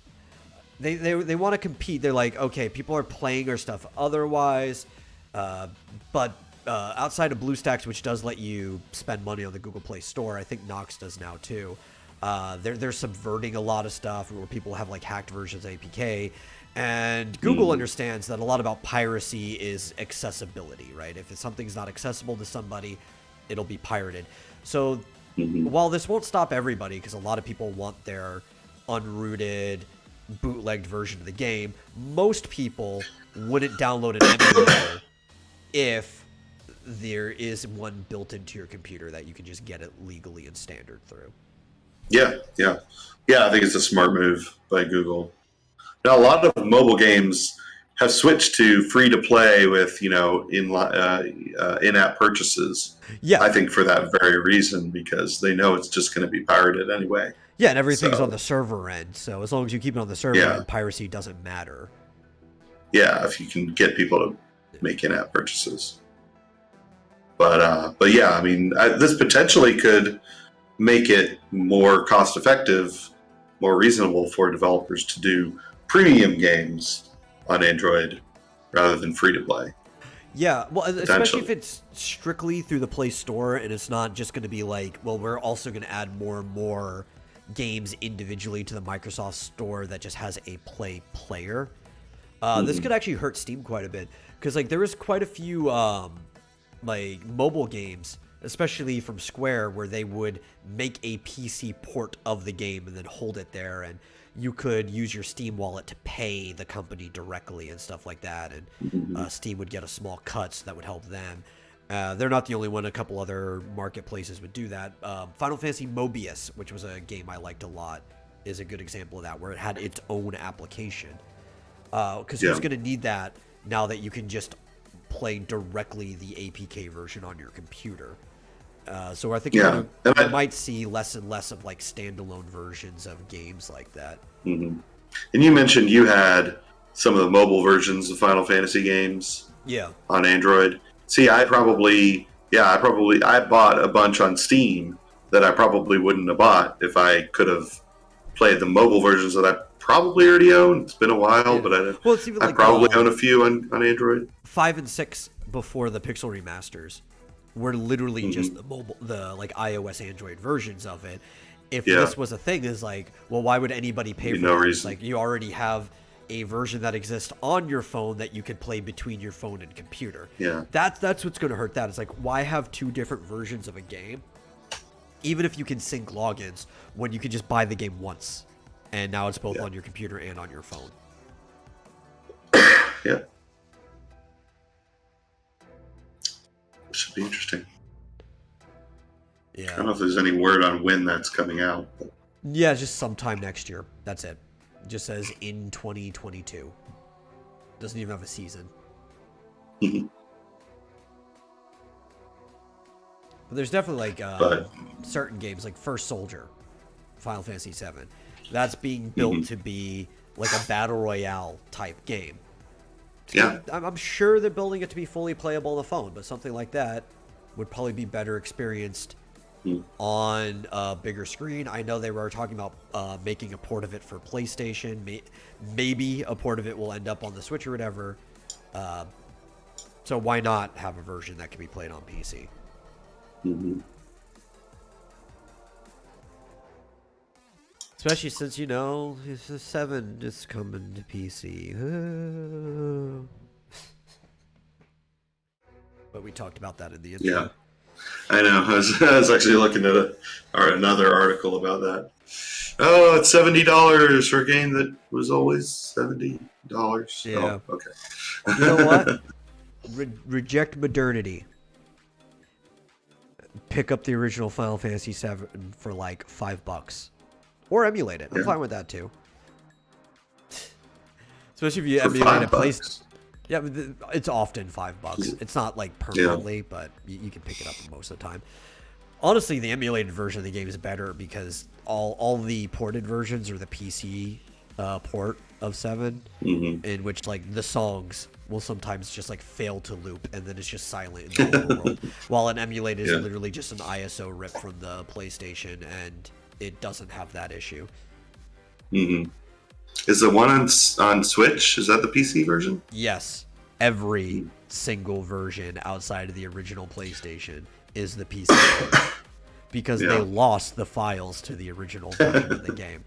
They want to compete. They're like, okay, people are playing our stuff otherwise, but outside of BlueStacks, which does let you spend money on the Google Play Store, I think Nox does now too. They're subverting a lot of stuff where people have like hacked versions of APK. And Google understands that a lot about piracy is accessibility, right? If something's not accessible to somebody, it'll be pirated. So while this won't stop everybody, because a lot of people want their unrooted, bootlegged version of the game, most people wouldn't download an emulator if there is one built into your computer that you can just get it legally and standard through. Yeah. I think it's a smart move by Google. Now, a lot of mobile games have switched to free to play with in-app purchases. Yeah, I think for that very reason, because they know it's just going to be pirated anyway. yeah, and everything's on So the server end. So as long as you keep it on the server yeah, end, piracy doesn't matter. yeah, if you can get people to make in-app purchases. But yeah, I mean, this potentially could make it more cost-effective, more reasonable for developers to do premium games on Android rather than free to play. Yeah, well, especially Potentially. if it's strictly through the Play Store and it's not just going to be like, well, we're also going to add more and more games individually to the Microsoft Store that just has a Play player. This could actually hurt Steam quite a bit because like there is quite a few like mobile games, especially from Square, where they would make a PC port of the game and then hold it there, and you could use your Steam wallet to pay the company directly and stuff like that, and Steam would get a small cut, so that would help them. They're not the only one. A couple other marketplaces would do that. Final Fantasy Mobius, which was a game I liked a lot, is a good example of that, where it had its own application. Because who's going to need that now that you can just play directly the APK version on your computer? So I think we might see less and less of like standalone versions of games like that. Mm-hmm. And you mentioned you had some of the mobile versions of Final Fantasy games on Android. See, I bought a bunch on Steam that I probably wouldn't have bought if I could have played the mobile versions that I probably already own. It's been a while, but I probably own a few on Android. 5 and 6 before the Pixel remasters were literally just the like iOS Android versions of it. If this was a thing, is like, well, why would anybody pay for that? It's like you already have a version that exists on your phone that you could play between your phone and computer. Yeah, that's what's going to hurt that. It's like, why have two different versions of a game, even if you can sync logins, when you can just buy the game once, and now it's both on your computer and on your phone. Yeah. Should be interesting. Yeah. I don't know if there's any word on when that's coming out. But... Yeah, just sometime next year. That's it. It just says in 2022. Doesn't even have a season. But there's definitely like certain games, like First Soldier, Final Fantasy VII. That's being built to be like a battle royale type game. Yeah, I'm sure they're building it to be fully playable on the phone, but something like that would probably be better experienced on a bigger screen. I know they were talking about making a port of it for PlayStation. Maybe a port of it will end up on the Switch or whatever. So why not have a version that can be played on PC? Especially since, you know, the 7 is coming to PC. But we talked about that in the intro. Yeah, I know. I was actually looking at another article about that. Oh, it's $70 for a game that was always $70. Yeah. Oh, okay. You know what? Reject modernity. Pick up the original Final Fantasy VII for like $5. Or emulate it. I'm fine with that too. Especially if you emulate a place. Yeah, it's often $5. It's not like permanently, but you can pick it up most of the time. Honestly, the emulated version of the game is better because all the ported versions are the PC port of 7, in which like the songs will sometimes just like fail to loop and then it's just silent in the whole world. While an emulated is literally just an ISO rip from the PlayStation and it doesn't have that issue. Is the one on Switch, is that the PC version? Yes. Every single version outside of the original PlayStation is the PC version. Because they lost the files to the original version of the game.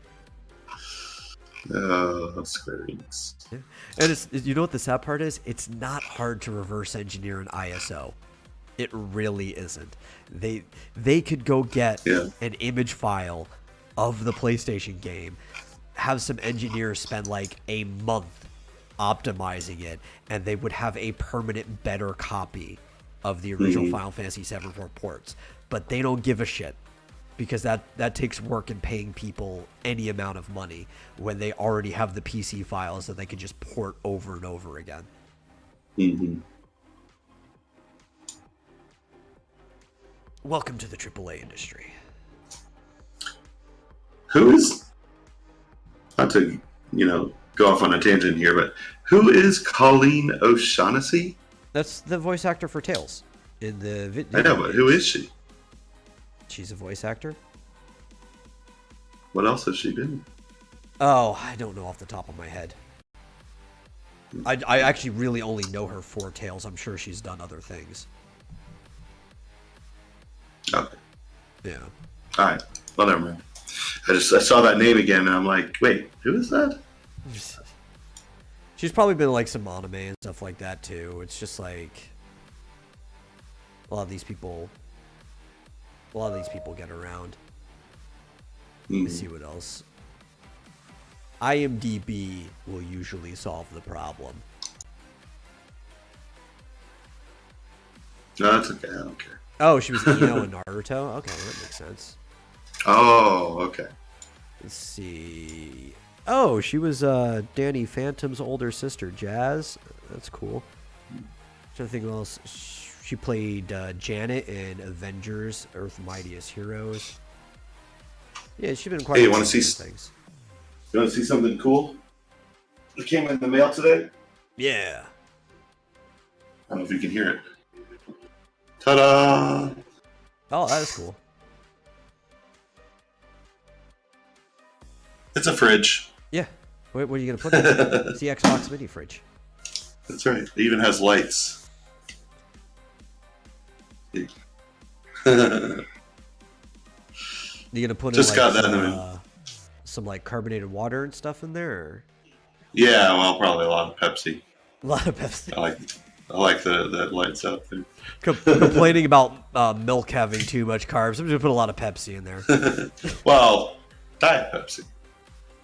Square Enix. Yeah. And it's, you know what the sad part is? It's not hard to reverse engineer an ISO. It really isn't. They could go get an image file of the PlayStation game, have some engineers spend like a month optimizing it, and they would have a permanent better copy of the original Final Fantasy VII for ports. But they don't give a shit. because that takes work in paying people any amount of money when they already have the PC files that they could just port over and over again. Mm-hmm. Welcome to the AAA industry. Who is, not to, go off on a tangent here, but who is Colleen O'Shaughnessy? That's the voice actor for Tails in the video. I know, but who is she? She's a voice actor. What else has she been? Oh, I don't know off the top of my head. I actually really only know her for Tails. I'm sure she's done other things. Okay. Yeah. All right. Well, never mind. I saw that name again, and I'm like, wait, who is that? She's probably been like some anime and stuff like that too. It's just like a lot of these people get around. Let me see what else. IMDb will usually solve the problem. No, that's okay. I don't care. Oh, she was Ino in Naruto? Okay, that makes sense. Oh, okay. Let's see. Oh, she was Danny Phantom's older sister, Jazz. That's cool. Trying to think what else. She played Janet in Avengers, Earth's Mightiest Heroes. Yeah, she's been quite. Hey, you want to see things? You want to see something cool? It came in the mail today. Yeah. I don't know if you can hear it. Ta-da! Oh, that is cool. It's a fridge. Yeah. What are you going to put in it? It's the Xbox mini fridge. That's right. It even has lights. You going to put Just in got like, that some like carbonated water and stuff in there? Or? Yeah, well, probably a lot of Pepsi. A lot of Pepsi. I like that lights out there. Complaining about milk having too much carbs. I'm just going to put a lot of Pepsi in there. Well, Diet Pepsi.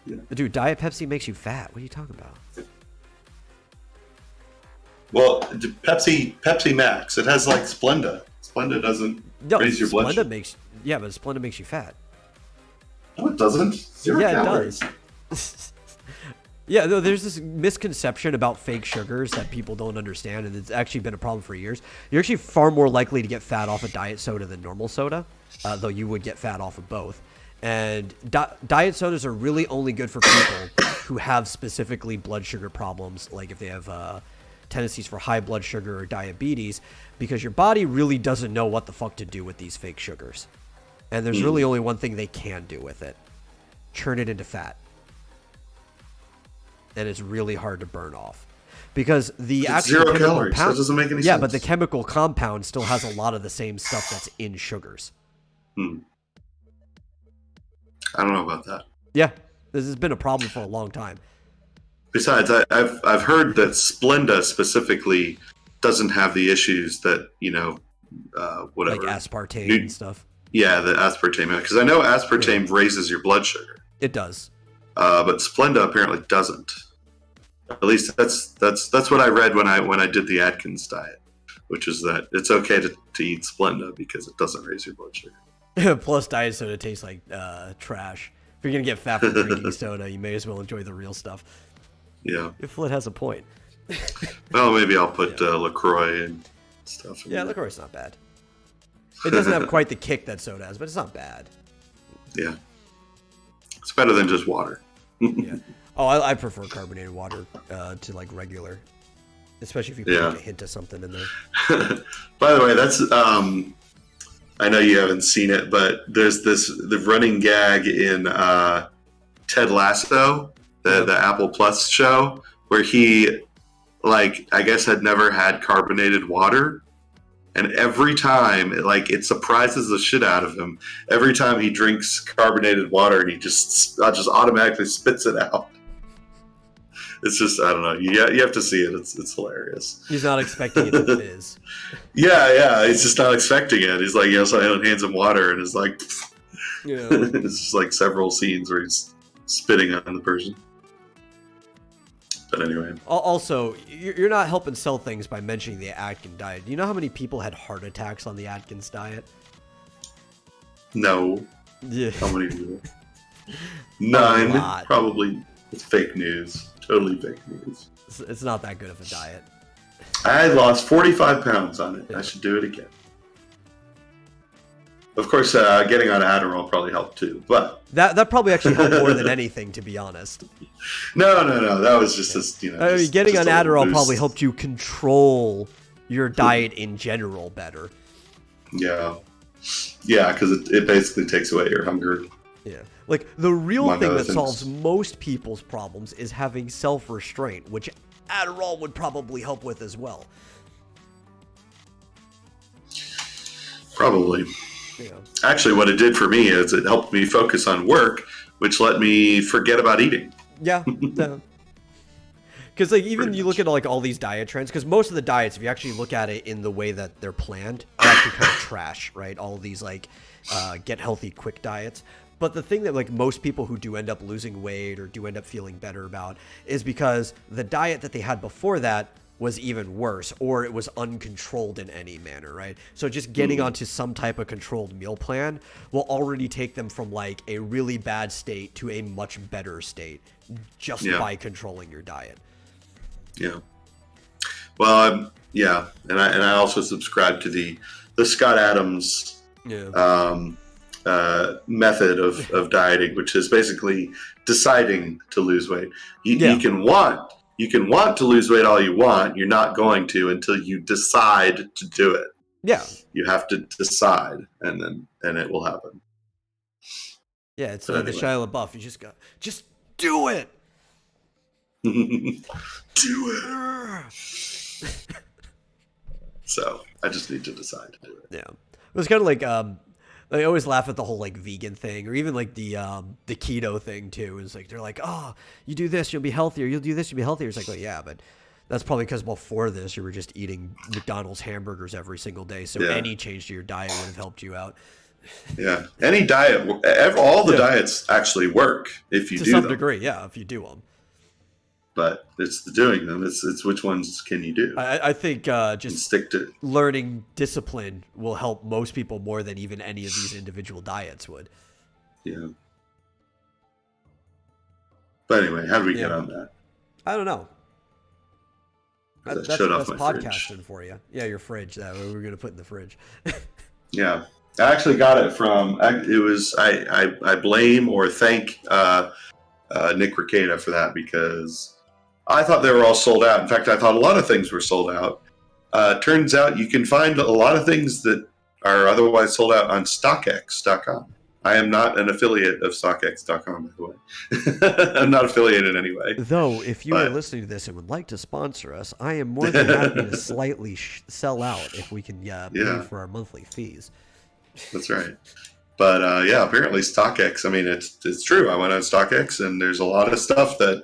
Yeah. Dude, Diet Pepsi makes you fat. What are you talking about? Well, Pepsi Max. It has like Splenda. Splenda doesn't raise your blood sugar. But Splenda makes you fat. No, it doesn't. Zero calories. It does. Yeah, there's this misconception about fake sugars that people don't understand, and it's actually been a problem for years. You're actually far more likely to get fat off of diet soda than normal soda, though you would get fat off of both. And diet sodas are really only good for people who have specifically blood sugar problems, like if they have tendencies for high blood sugar or diabetes, because your body really doesn't know what the fuck to do with these fake sugars. And there's really only one thing they can do with it. Churn it into fat. And it's really hard to burn off. Because the actual zero calories. That doesn't make any sense. Yeah, but the chemical compound still has a lot of the same stuff that's in sugars. I don't know about that. Yeah, this has been a problem for a long time. Besides, I've heard that Splenda specifically doesn't have the issues that, whatever. Like aspartame and stuff. Yeah, the aspartame. Because I know aspartame raises your blood sugar. It does. But Splenda apparently doesn't. At least that's what I read when I did the Atkins diet, which is that it's okay to eat Splenda because it doesn't raise your blood sugar. Plus, diet soda tastes like trash. If you're gonna get fat from drinking soda, you may as well enjoy the real stuff. Yeah. If Flint has a point. Well, maybe I'll put LaCroix and stuff. Yeah, LaCroix's not bad. It doesn't have quite the kick that soda has, but it's not bad. Yeah. It's better than just water. Yeah. Oh, I prefer carbonated water to like regular, especially if you put like a hint of something in there. By the way, that's I know you haven't seen it, but there's the running gag in Ted Lasso, the Apple Plus show, where he, like, I guess had never had carbonated water, and every time, it surprises the shit out of him. Every time he drinks carbonated water, he just automatically spits it out. It's just, I don't know. You have to see it. It's hilarious. He's not expecting it to fizz. Yeah. He's just not expecting it. He's like, someone hands him water, and it's like, Yeah. it's just like several scenes where he's spitting on the person. But anyway. Also, you're not helping sell things by mentioning the Atkins diet. Do you know how many people had heart attacks on the Atkins diet? No. Yeah. How many people? A 9. lot. Probably. It's fake news. Totally fake news. It's not that good of a diet. I lost 45 pounds on it. Yeah. I should do it again. Of course, getting on Adderall probably helped too, but That probably actually helped more than anything, to be honest. no. That was just this, I mean, getting on just a little Adderall boost. probably helped you control your diet in general better. Yeah, because it basically takes away your hunger. Yeah, like the real Among thing other that things. solves most people's problems is having self-restraint, which Adderall would probably help with as well. Probably. Yeah. Actually, what it did for me is it helped me focus on work, which let me forget about eating. Yeah. Because like even you look at like all these diet trends, because most of the diets, if you actually look at it in the way that they're planned, are actually kind of trash, right? All of these like get healthy quick diets. But the thing that like most people who do end up losing weight or do end up feeling better about is because the diet that they had before that was even worse, or it was uncontrolled in any manner, right? So just getting onto some type of controlled meal plan will already take them from like a really bad state to a much better state just by controlling your diet. Yeah. Well, yeah, and I also subscribe to the Scott Adams method of dieting, which is basically deciding to lose weight. You can want to lose weight all you want. You're not going to until you decide to do it. Yeah. You have to decide, and it will happen. Yeah, it's the Shia LaBeouf. You just do it. Do it. So I just need to decide to do it. Yeah, it was kind of like I always laugh at the whole like vegan thing, or even like the keto thing too. It's like they're like, oh, you do this, you'll be healthier. You'll do this, you'll be healthier. It's like, well, yeah, but that's probably because before this you were just eating McDonald's hamburgers every single day. So any change to your diet would have helped you out. Yeah, any diet, all the diets actually work if you do them. To some degree, yeah, if you do them. But it's the doing them. It's which ones can you do? I think just and stick to learning discipline will help most people more than even any of these individual diets would. Yeah. But anyway, how do we get on that? I don't know. That's podcasting for you. Yeah, your fridge that we're going to put in the fridge. Yeah. I actually got it from, I blame or thank Nick Requena for that, because I thought they were all sold out. In fact, I thought a lot of things were sold out. Turns out you can find a lot of things that are otherwise sold out on StockX.com. I am not an affiliate of StockX.com, by the way. I'm not affiliated anyway. Though, if you are listening to this and would like to sponsor us, I am more than happy to slightly sell out if we can pay for our monthly fees. That's right. But apparently StockX, I mean, it's true. I went on StockX and there's a lot of stuff that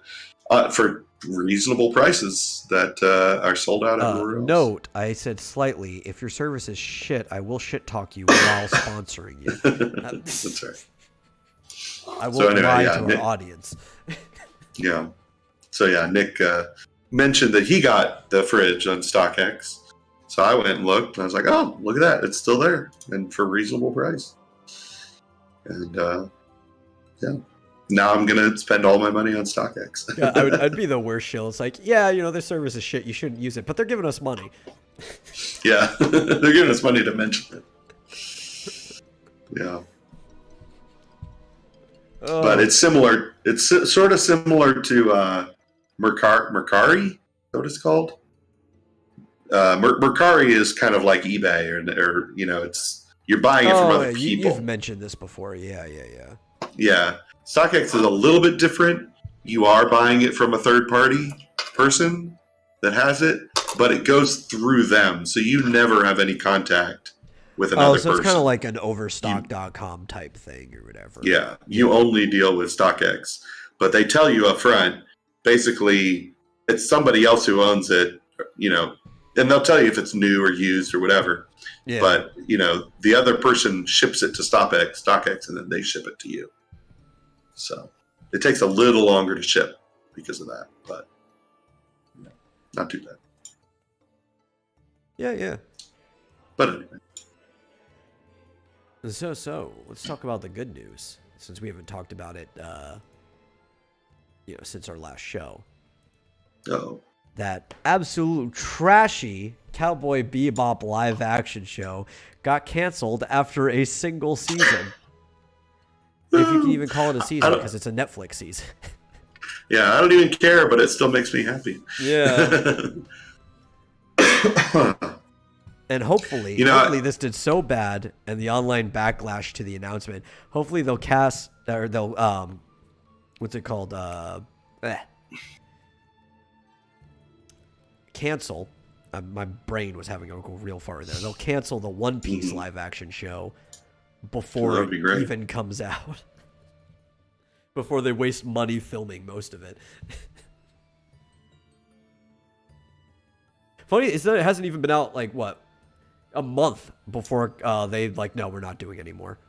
for reasonable prices that are sold out everywhere else. Note, I said slightly. If your service is shit, I will shit talk you while sponsoring you. That's right. I won't lie to our audience. Yeah. So Nick mentioned that he got the fridge on StockX. So I went and looked, and I was like, oh, look at that. It's still there and for a reasonable price. And now I'm going to spend all my money on StockX. Yeah, I'd be the worst shill. It's like, their service is shit. You shouldn't use it. But they're giving us money. Yeah, they're giving us money to mention it. Yeah. Oh. But it's similar. It's sort of similar to Mercari. Is that what it's called? Mercari is kind of like eBay, or it's you're buying it from other people. You've mentioned this before. Yeah. Yeah. StockX is a little bit different. You are buying it from a third-party person that has it, but it goes through them, so you never have any contact with another person. It's kind of like an Overstock.com type thing or whatever. Yeah, you only deal with StockX, but they tell you up front, basically, it's somebody else who owns it, and they'll tell you if it's new or used or whatever. Yeah. But, the other person ships it to StockX, and then they ship it to you. So it takes a little longer to ship because of that, but not too bad. Yeah. But anyway. So let's talk about the good news, since we haven't talked about it, since our last show. Oh. That absolute trashy Cowboy Bebop live action show got canceled after a single season. If you can even call it a season, because it's a Netflix season. Yeah, I don't even care, but it still makes me happy. Yeah. And hopefully this did so bad, and the online backlash to the announcement, hopefully they'll what's it called? Cancel. My brain was having to go real far there. They'll cancel the One Piece live action show before it even comes out. Before they waste money filming most of it. Funny is that it hasn't even been out, like, what, a month before they, like, no, we're not doing it anymore.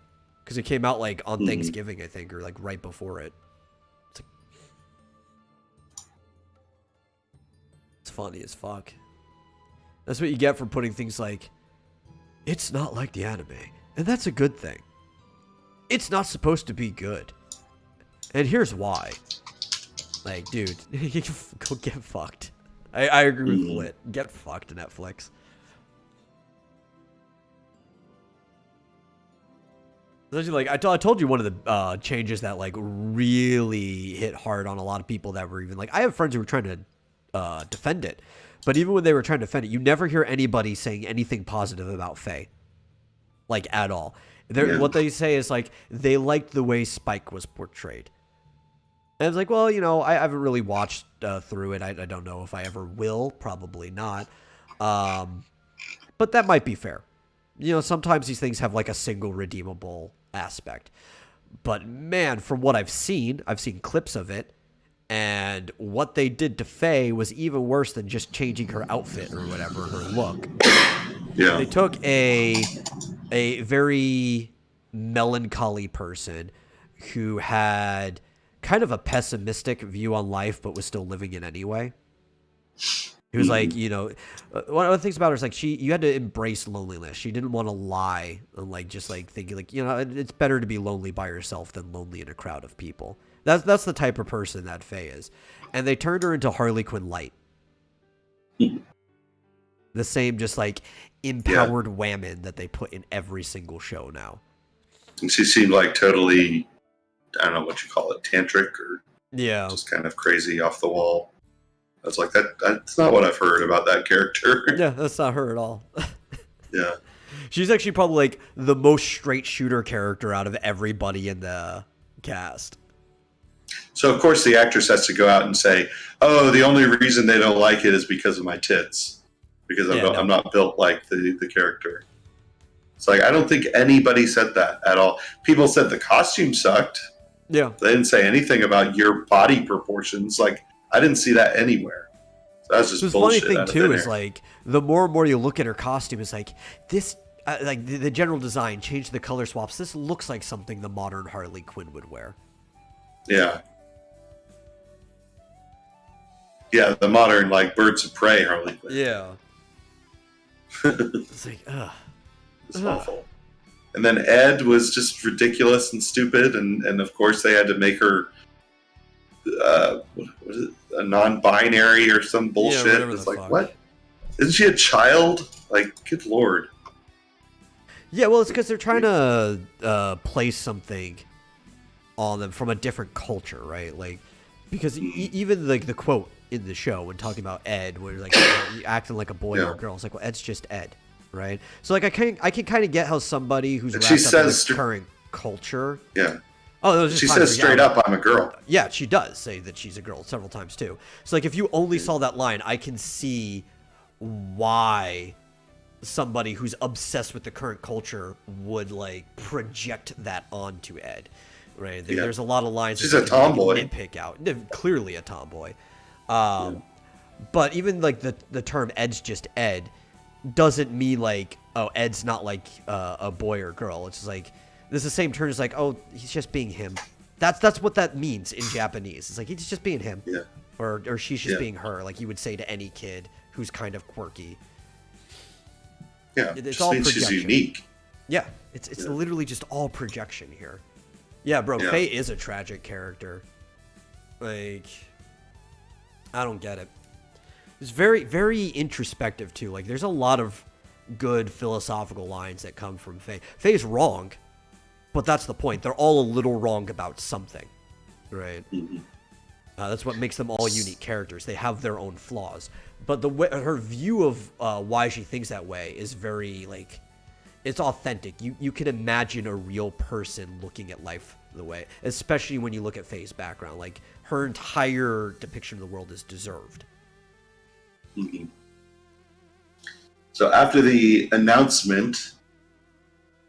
Because it came out, like, on Thanksgiving, I think, or, like, right before it. It's funny as fuck. That's what you get for putting things like, it's not like the anime. And that's a good thing. It's not supposed to be good. And here's why. Like, dude, go get fucked. I agree with Lit. Get fucked, Netflix. Like, I told you one of the changes that, like, really hit hard on a lot of people that were even, like, I have friends who were trying to defend it. But even when they were trying to defend it, you never hear anybody saying anything positive about Faye. Like, at all. What they say is, like, they liked the way Spike was portrayed. And it's like, well, I haven't really watched through it. I don't know if I ever will. Probably not. But that might be fair. Sometimes these things have, like, a single redeemable aspect. But, man, from what I've seen clips of it, and what they did to Faye was even worse than just changing her outfit or whatever, her look. Yeah. They took a very melancholy person who had kind of a pessimistic view on life, but was still living it anyway. He was like, one of the things about her is like you had to embrace loneliness. She didn't want to lie and like just like thinking like, it's better to be lonely by yourself than lonely in a crowd of people. That's the type of person that Faye is. And they turned her into Harley Quinn Light. The same just like empowered woman that they put in every single show now. And she seemed like totally, I don't know what you call it, tantric or just kind of crazy off the wall. I was like, that's not what I've heard about that character. Yeah, that's not her at all. Yeah. She's actually probably like the most straight shooter character out of everybody in the cast. So, of course, the actress has to go out and say, oh, the only reason they don't like it is because of my tits. Because I'm not built like the character. It's like, I don't think anybody said that at all. People said the costume sucked. Yeah. They didn't say anything about your body proportions. Like, I didn't see that anywhere. So that's just bullshit. The funny thing, too, is like, the more and more you look at her costume, it's like, this, like, the general design, change the color swaps. This looks like something the modern Harley Quinn would wear. Yeah. Yeah, the modern, like, Birds of Prey Harley Quinn. Yeah. It's like, ugh. It's awful. And then Ed was just ridiculous and stupid, and of course they had to make her what is it, a non-binary or some bullshit. Yeah, it's like, what? Isn't she a child? Like, good lord. Yeah, well, it's because they're trying to place something on them from a different culture, right? Like, because even like the quote in the show when talking about Ed, where like acting like a boy or a girl, it's like, well, Ed's just Ed, right? So like I can kind of get how somebody who's wrapped up in the current culture, she says straight up, I'm a girl. Yeah, she does say that she's a girl several times too. So like if you only saw that line, I can see why somebody who's obsessed with the current culture would like project that onto Ed, right? There's a lot of lines. She's a tomboy. Nitpick out, clearly a tomboy. But even like the term Ed's just Ed doesn't mean like, oh, Ed's not like a boy or girl. It's just like this is the same term as like, oh, he's just being him. That's what that means in Japanese. It's like he's just being him, or she's just being her. Like you would say to any kid who's kind of quirky. Yeah, It's just all means projection. she's unique. Yeah, it's literally just all projection here. Yeah, bro, Yeah. Faye is a tragic character. Like, I don't get it. It's very, very introspective, too. Like, there's a lot of good philosophical lines that come from Faye. Faye's wrong, but that's the point. They're all a little wrong about something, right? Mhm. That's what makes them all unique characters. They have their own flaws. But the way, her view of why she thinks that way is very, like, it's authentic. You can imagine a real person looking at life the way, especially when you look at Faye's background. Like, her entire depiction of the world is deserved. Mhm. So after the announcement,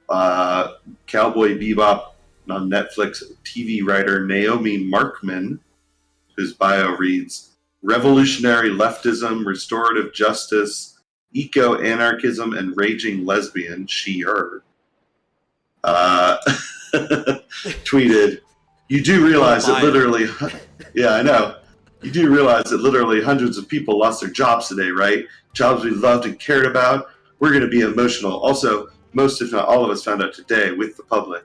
Cowboy Bebop on Netflix TV writer Naomi Markman, whose bio reads, revolutionary leftism, restorative justice, eco-anarchism, and raging lesbian, she, her, tweeted, you do realize that literally, yeah, I know. You do realize that literally hundreds of people lost their jobs today, right? Jobs we loved and cared about. We're going to be emotional. Also, most, if not all of us, found out today with the public.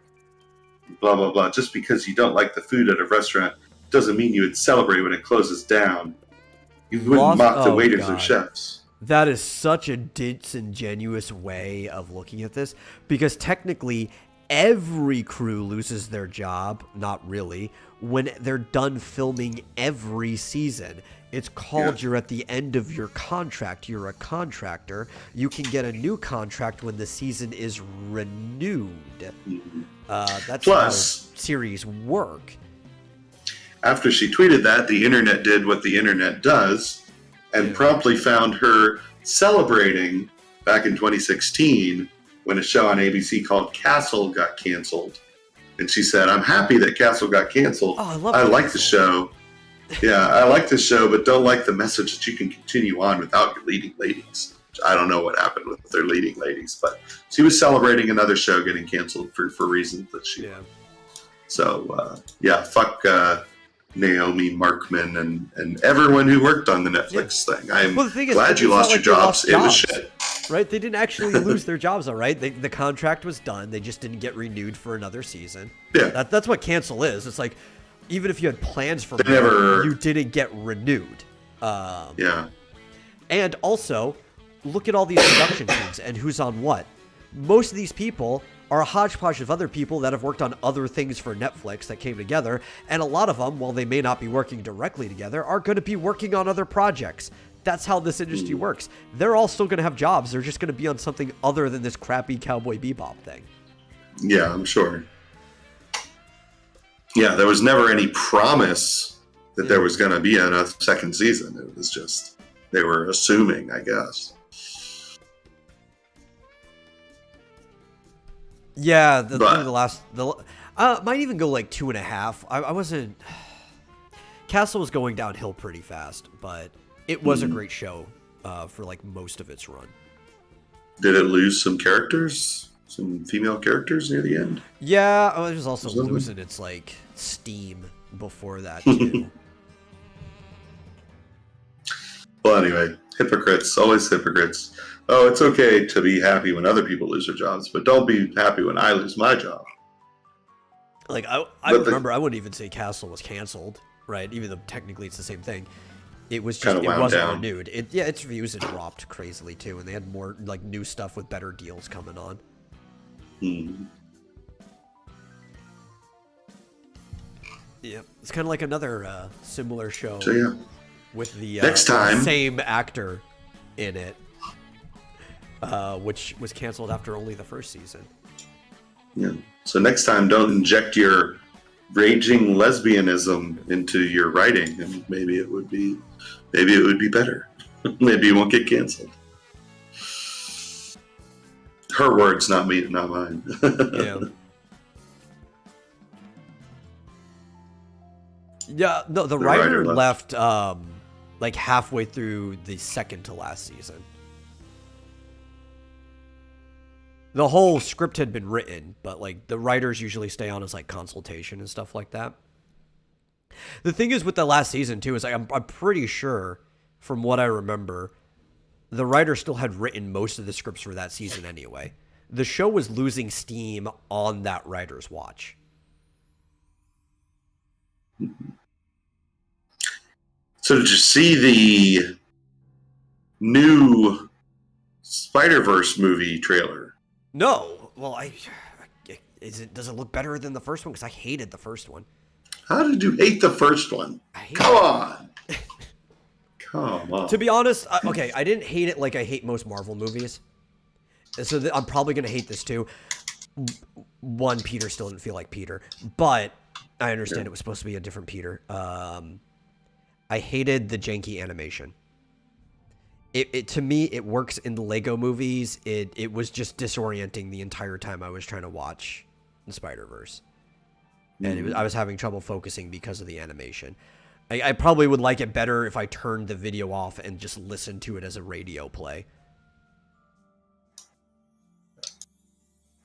Blah, blah, blah. Just because you don't like the food at a restaurant doesn't mean you would celebrate when it closes down. You wouldn't mock the waiters or chefs. That is such a disingenuous way of looking at this, because technically every crew loses their job, not really, when they're done filming every season. It's called you're at the end of your contract. You're a contractor. You can get a new contract when the season is renewed. Mm-hmm. That's Plus, how series work. After she tweeted that, the internet did what the internet does and promptly found her celebrating back in 2016 when a show on ABC called Castle got canceled. And she said, I'm happy that Castle got canceled. Oh, I like the show. Yeah, I like the show, but don't like the message that you can continue on without your leading ladies. I don't know what happened with their leading ladies, but she was celebrating another show getting canceled for reasons that she... Yeah. So, fuck Naomi Markman and everyone who worked on the Netflix thing. I'm glad you lost your jobs. It was shit. Right? They didn't actually lose their jobs, all right? The contract was done. They just didn't get renewed for another season. Yeah. That's what cancel is. It's like, even if you had plans for more, you didn't get renewed. Yeah. And also, look at all these production teams and who's on what. Most of these people are a hodgepodge of other people that have worked on other things for Netflix that came together, and a lot of them, while they may not be working directly together, are going to be working on other projects. That's how this industry works. They're all still going to have jobs. They're just going to be on something other than this crappy Cowboy Bebop thing. Yeah, I'm sure. Yeah, there was never any promise that there was going to be a second season. It was just, they were assuming, I guess. Yeah, the might even go like 2.5. I wasn't. Castle was going downhill pretty fast, but it was a great show for like most of its run. Did it lose some characters, some female characters near the end? Yeah, it was also losing its like steam before that too. Well, anyway, hypocrites, always hypocrites. Oh, it's okay to be happy when other people lose their jobs, but don't be happy when I lose my job. Like, I remember I wouldn't even say Castle was canceled, right? Even though technically it's the same thing. It was just, it wasn't renewed. Its views had dropped crazily too, and they had more like new stuff with better deals coming on. Yeah, it's kind of like another similar show with the next time same actor in it. Which was canceled after only the first season. Yeah. So next time, don't inject your raging lesbianism into your writing, and maybe it would be better. Maybe you won't get canceled. Her words, not me, not mine. Yeah. Yeah. No, the writer left like halfway through the second to last season. The whole script had been written, but like the writers usually stay on as like consultation and stuff like that. The thing is with the last season too is like I'm pretty sure from what I remember, the writer still had written most of the scripts for that season anyway. the show was losing steam on that writer's watch. So did you see the new Spider-Verse movie trailer? No. Well, does it look better than the first one? Because I hated the first one. How did you hate the first one? Come on. Come on. To be honest, okay, I didn't hate it like I hate most Marvel movies. So I'm probably going to hate this too. One, Peter still didn't feel like Peter. But I understand it was supposed to be a different Peter. I hated the janky animation. It to me, it works in the Lego movies. It was just disorienting the entire time I was trying to watch the Spider-Verse. And I was having trouble focusing because of the animation. I probably would like it better if I turned the video off and just listened to it as a radio play.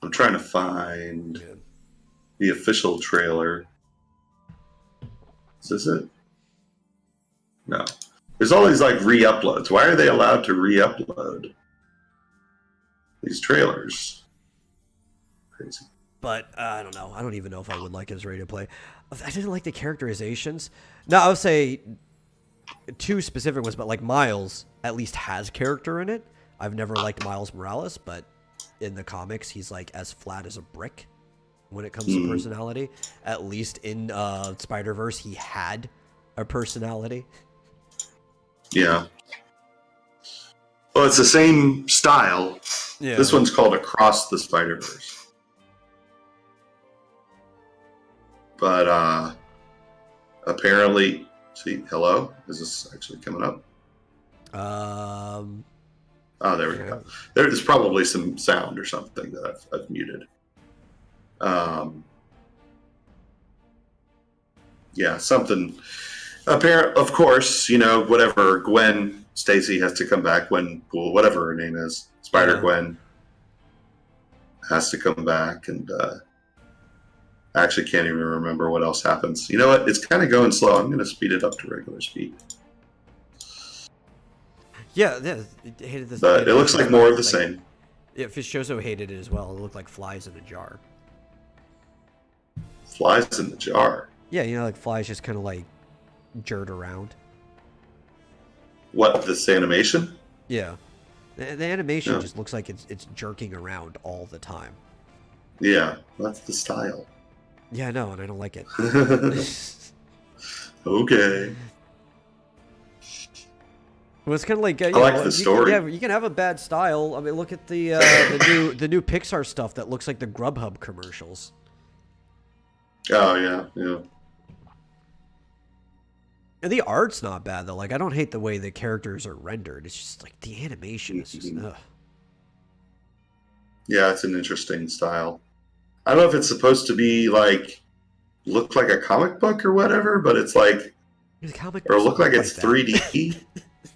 I'm trying to find the official trailer. Is this it? No. There's all these like re-uploads. Why are they allowed to re-upload these trailers? Crazy. But I don't know. I don't even know if I would like it as radio play. I didn't like the characterizations. Now, I would say two specific ones, but like Miles at least has character in it. I've never liked Miles Morales, but in the comics, he's like as flat as a brick when it comes to personality. At least in Spider-Verse, he had a personality. Yeah. Well, it's the same style. Yeah. This one's called Across the Spider-Verse. But apparently, see, hello? Is this actually coming up? Oh, there we go. There's probably some sound or something that I've muted. Yeah, something. Of course, whatever. Gwen Stacy has to come back. Whatever her name is, Spider-Gwen has to come back, and I actually can't even remember what else happens. You know what? It's kind of going slow. I'm going to speed it up to regular speed. Yeah, hated this. But it looks like more of the same. Yeah, Fischoso hated it as well. It looked like flies in a jar. Flies in the jar? Yeah, like flies just kind of like jerk around. What, this animation? Yeah. The animation just looks like it's jerking around all the time. Yeah, that's the style. Yeah, I know, and I don't like it. Okay. Well, it's kind of like I like the story. You can have a bad style. I mean, look at the new Pixar stuff that looks like the Grubhub commercials. Oh yeah. And the art's not bad though. Like I don't hate the way the characters are rendered. It's just like the animation is just. Ugh. Yeah, it's an interesting style. I don't know if it's supposed to be like look like a comic book or whatever, but it's like or look like it's 3D.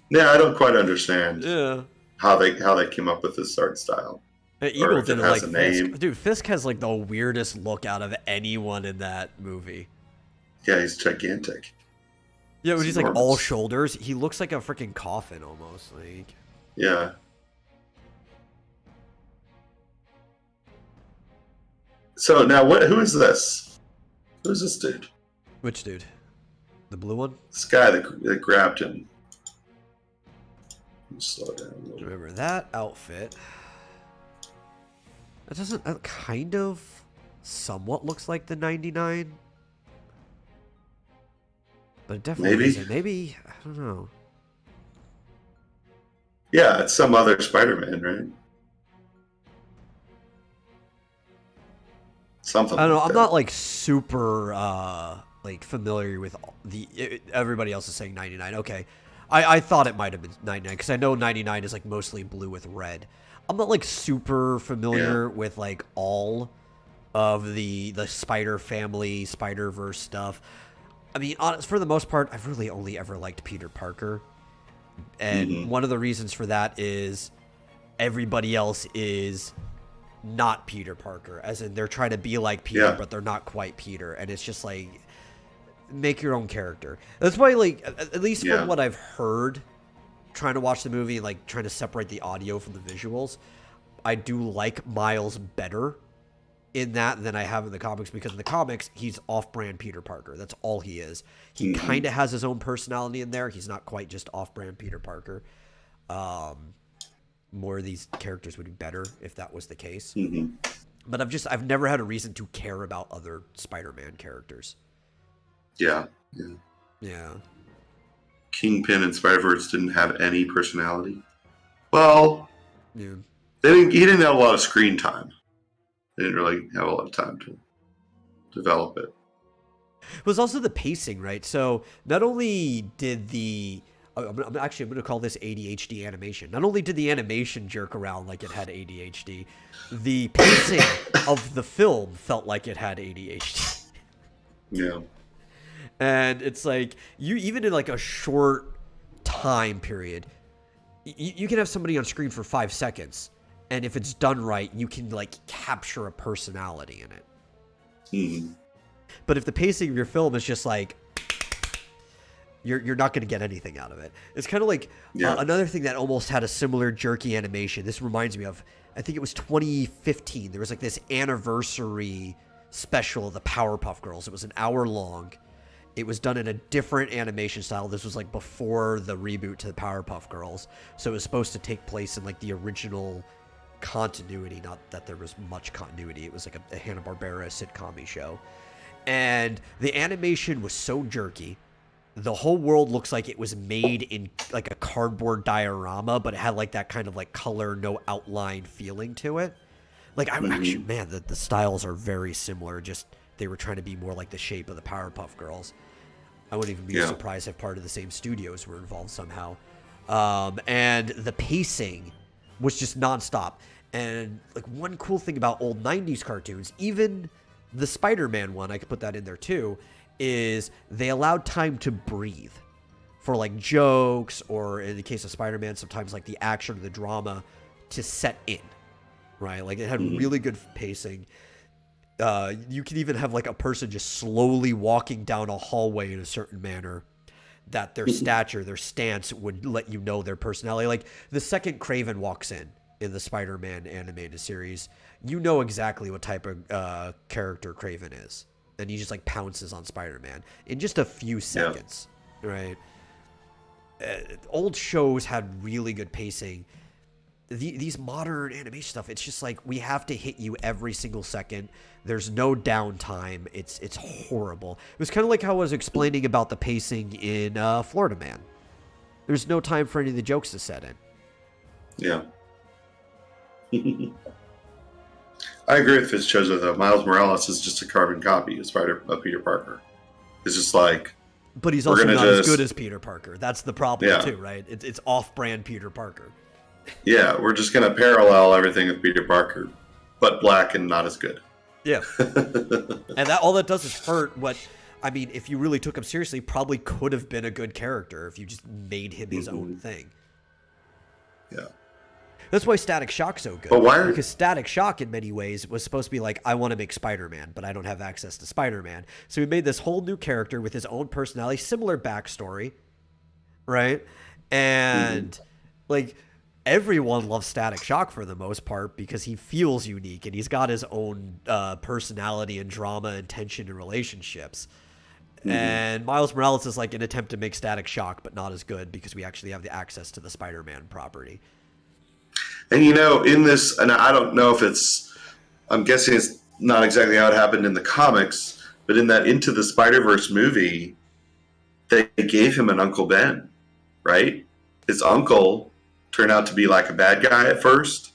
Yeah, I don't quite understand. Yeah. How they came up with this art style. Eagle didn't like Fisk. Dude, Fisk has like the weirdest look out of anyone in that movie. Yeah, he's gigantic. Yeah, but he's like all shoulders. He looks like a freaking coffin almost. Like. Yeah. So now, who is this? Who's this dude? Which dude? The blue one? This guy that grabbed him. Slow down a little. Remember that outfit? That doesn't kind of somewhat looks like the 99, but it definitely isn't. Maybe I don't know. Yeah, it's some other Spider-Man, right? Something. I don't know. Like I'm that. not like super like familiar with everybody else is saying 99. Okay. I thought it might have been 99 because I know 99 is like mostly blue with red. I'm not like super familiar with like all of the Spider family, Spider-Verse stuff. I mean, for the most part, I've really only ever liked Peter Parker. And one of the reasons for that is everybody else is not Peter Parker. As in they're trying to be like Peter, but they're not quite Peter. And it's just like, make your own character. That's why, like, at least from what I've heard, trying to watch the movie, like, trying to separate the audio from the visuals, I do like Miles better in that than I have in the comics, because in the comics he's off-brand Peter Parker. That's all he is. He kind of has his own personality in there. He's not quite just off-brand Peter Parker. More of these characters would be better if that was the case. But I've never had a reason to care about other Spider-Man characters. Yeah. Kingpin and Spider-Verse didn't have any personality. Well, he didn't have a lot of screen time. They didn't really have a lot of time to develop it. It was also the pacing, right? So not only did I'm going to call this ADHD animation. Not only did the animation jerk around like it had ADHD, the pacing of the film felt like it had ADHD. Yeah. And it's like, you even in like a short time period, you can have somebody on screen for 5 seconds, and if it's done right, you can like capture a personality in it. But if the pacing of your film is just like, you're not going to get anything out of it. It's kind of like another thing that almost had a similar jerky animation. This reminds me of, I think it was 2015. There was like this anniversary special of the Powerpuff Girls. It was an hour long. It was done in a different animation style. This was like before the reboot to the Powerpuff Girls. So it was supposed to take place in like the original continuity. Not that there was much continuity. It was like a Hanna-Barbera sitcom-y show. And the animation was so jerky. The whole world looks like it was made in like a cardboard diorama, but it had like that kind of like color, no outline feeling to it. Like actually, man, the styles are very similar. Just they were trying to be more like the shape of the Powerpuff Girls. I wouldn't even be surprised if part of the same studios were involved somehow. And the pacing was just nonstop. And like one cool thing about old 90s cartoons, even the Spider-Man one, I could put that in there too, is they allowed time to breathe for like jokes, or in the case of Spider-Man, sometimes like the action or the drama to set in, right? Like it had really good pacing. You can even have like a person just slowly walking down a hallway in a certain manner that their stature, their stance would let you know their personality. Like the second Kraven walks in the Spider-Man animated series, you know exactly what type of character Kraven is. And he just like pounces on Spider-Man in just a few seconds, right? Old shows had really good pacing. These modern animation stuff, it's just like we have to hit you every single second. There's no downtime. It's horrible. It was kind of like how I was explaining about the pacing in Florida Man. There's no time for any of the jokes to set in. Yeah. I agree with Fitzchozo, though. Miles Morales is just a carbon copy of Peter Parker. It's just like... But he's also not as good as Peter Parker. That's the problem, too, right? It's off-brand Peter Parker. Yeah, we're just going to parallel everything with Peter Parker, but black and not as good. Yeah. And all that does is hurt what... I mean, if you really took him seriously, probably could have been a good character if you just made him his own thing. Yeah. That's why Static Shock's so good. But why? Because Static Shock, in many ways, was supposed to be like, I want to make Spider-Man, but I don't have access to Spider-Man. So we made this whole new character with his own personality, similar backstory, right? And, like, everyone loves Static Shock for the most part because he feels unique and he's got his own personality and drama and tension in relationships. And Miles Morales is like an attempt to make Static Shock, but not as good because we actually have the access to the Spider-Man property. And you know, in this, and I don't know if I'm guessing it's not exactly how it happened in the comics, but in that Into the Spider-Verse movie, they gave him an Uncle Ben, right? His uncle turned out to be like a bad guy at first.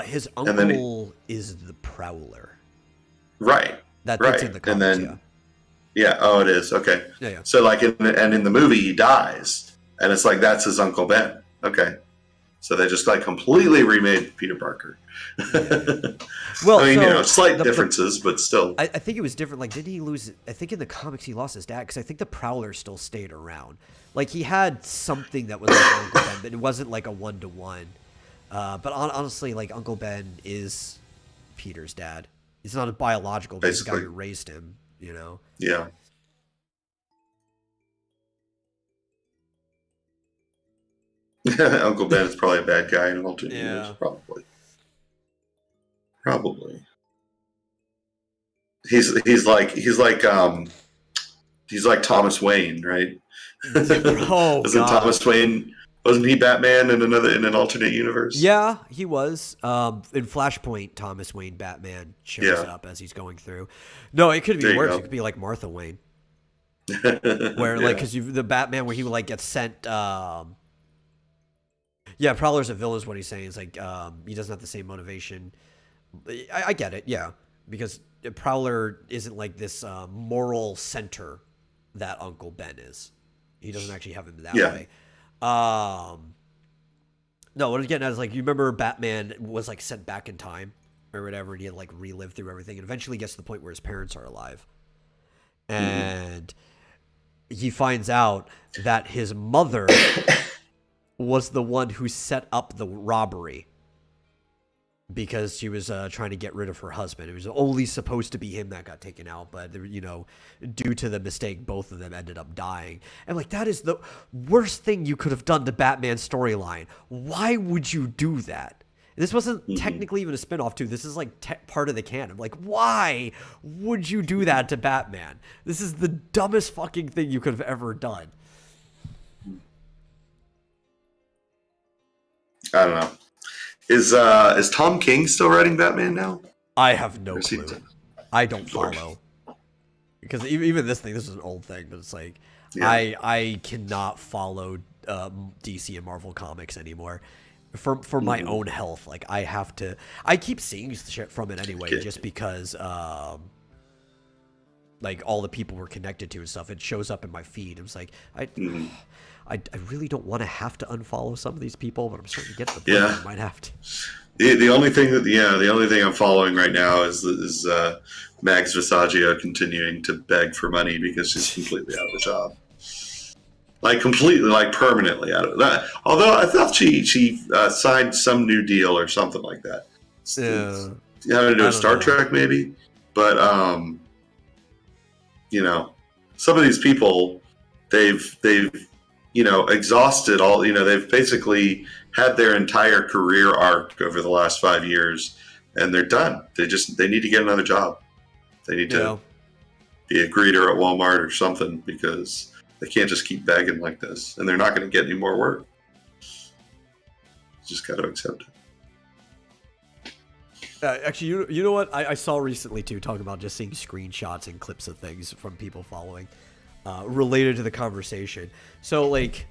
His uncle is the Prowler. Right. That's in the comics, and then, oh, it is. Okay. Yeah. So like in the movie, he dies, and it's like that's his Uncle Ben. Okay. So they just like completely remade Peter Parker. Well, I mean, slight differences, but still. I think it was different. Like, did he lose? I think in the comics he lost his dad because I think the Prowler still stayed around. Like he had something that was like Uncle Ben, but it wasn't like a 1-to-1. But honestly, like Uncle Ben is Peter's dad. He's not a biological, but he's the guy who raised him. You know. Yeah. Uncle Ben is probably a bad guy in alternate universe, probably. Probably. He's like Thomas Wayne, right? Oh, Wasn't God. Thomas Wayne? Wasn't he Batman in an alternate universe? Yeah, he was. In Flashpoint, Thomas Wayne Batman shows up as he's going through. No, it could be worse. It could be like Martha Wayne, where like because the Batman where he like gets sent. Yeah, Prowler's a villain is what he's saying. It's like he doesn't have the same motivation. I get it, yeah, because Prowler isn't like this moral center that Uncle Ben is. He doesn't actually have him that way. No, what I'm getting at is like you remember Batman was like sent back in time or whatever, and he had like relived through everything, and eventually gets to the point where his parents are alive, and he finds out that his mother was the one who set up the robbery because she was trying to get rid of her husband. It was only supposed to be him that got taken out, but you know, due to the mistake, both of them ended up dying. And like that is the worst thing you could have done to Batman's storyline. Why would you do that? This wasn't technically even a spinoff too. This is like part of the canon. Like, why would you do that to Batman? This is the dumbest fucking thing you could have ever done. I don't know. Is Tom King still writing Batman now? I have no clue. I don't follow. Because even this is an old thing, but it's like I cannot follow DC and Marvel comics anymore for my own health. Like I have to. I keep seeing shit from it anyway, just because like all the people we're connected to and stuff. It shows up in my feed. It was like I really don't want to have to unfollow some of these people, but I'm starting to get to the point where I might have to. The only thing I'm following right now is Mags Visaggio continuing to beg for money because she's completely out of a job, like completely, like permanently out of that. Although I thought she signed some new deal or something like that. Having to do with Star Trek maybe, but you know, some of these people they've exhausted all, they've basically had their entire career arc over the last 5 years and they're done. They need to get another job. They need to be a greeter at Walmart or something because they can't just keep begging like this and they're not going to get any more work. Just got to accept it. Actually, you know what? I saw recently too, talking about just seeing screenshots and clips of things from people following. Related to the conversation. So, like,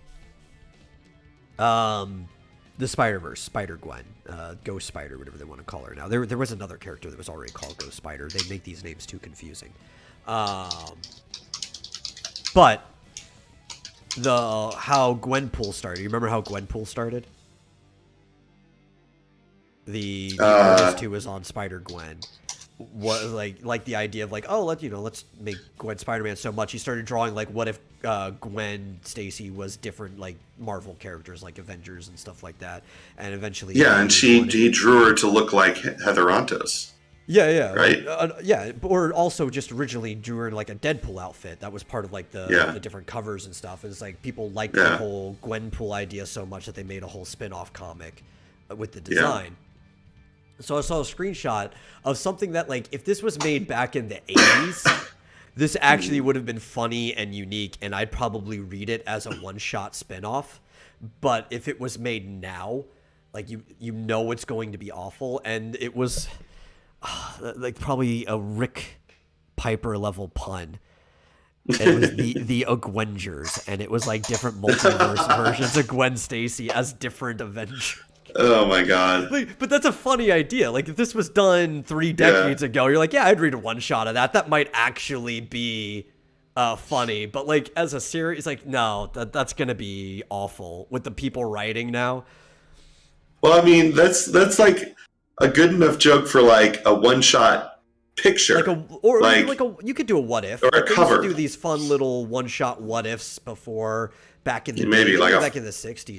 the Spider-Verse, Spider-Gwen, Ghost Spider, whatever they want to call her now. There was another character that was already called Ghost Spider. They make these names too confusing. But how Gwenpool started. You remember how Gwenpool started? The artist who was on Spider-Gwen was like the idea of like, oh, let's make Gwen Spider-Man so much. He started drawing like, what if Gwen Stacy was different like Marvel characters like Avengers and stuff like that, and eventually and he drew her to look like Heather Antos. Right. Or also just originally drew her in like a Deadpool outfit. That was part of like the different covers and stuff. It's like people liked the whole Gwenpool idea so much that they made a whole spin-off comic with the design. So I saw a screenshot of something that, like, if this was made back in the 80s, this actually would have been funny and unique, and I'd probably read it as a one-shot spinoff. But if it was made now, like, you know it's going to be awful, and it was, like, probably a Rick Piper level pun. And it was the Avengers, and it was, like, different multiverse versions of Gwen Stacy as different Avengers. Oh my god! Like, but that's a funny idea. Like, if this was done 3 decades ago, you're like, yeah, I'd read a one shot of that. That might actually be funny. But like as a series, like, no, that's gonna be awful with the people writing now. Well, I mean, that's like a good enough joke for like a one shot picture, you could do a what if or a cover. Used to do these fun little one shot what ifs before back in the maybe back in the 60s,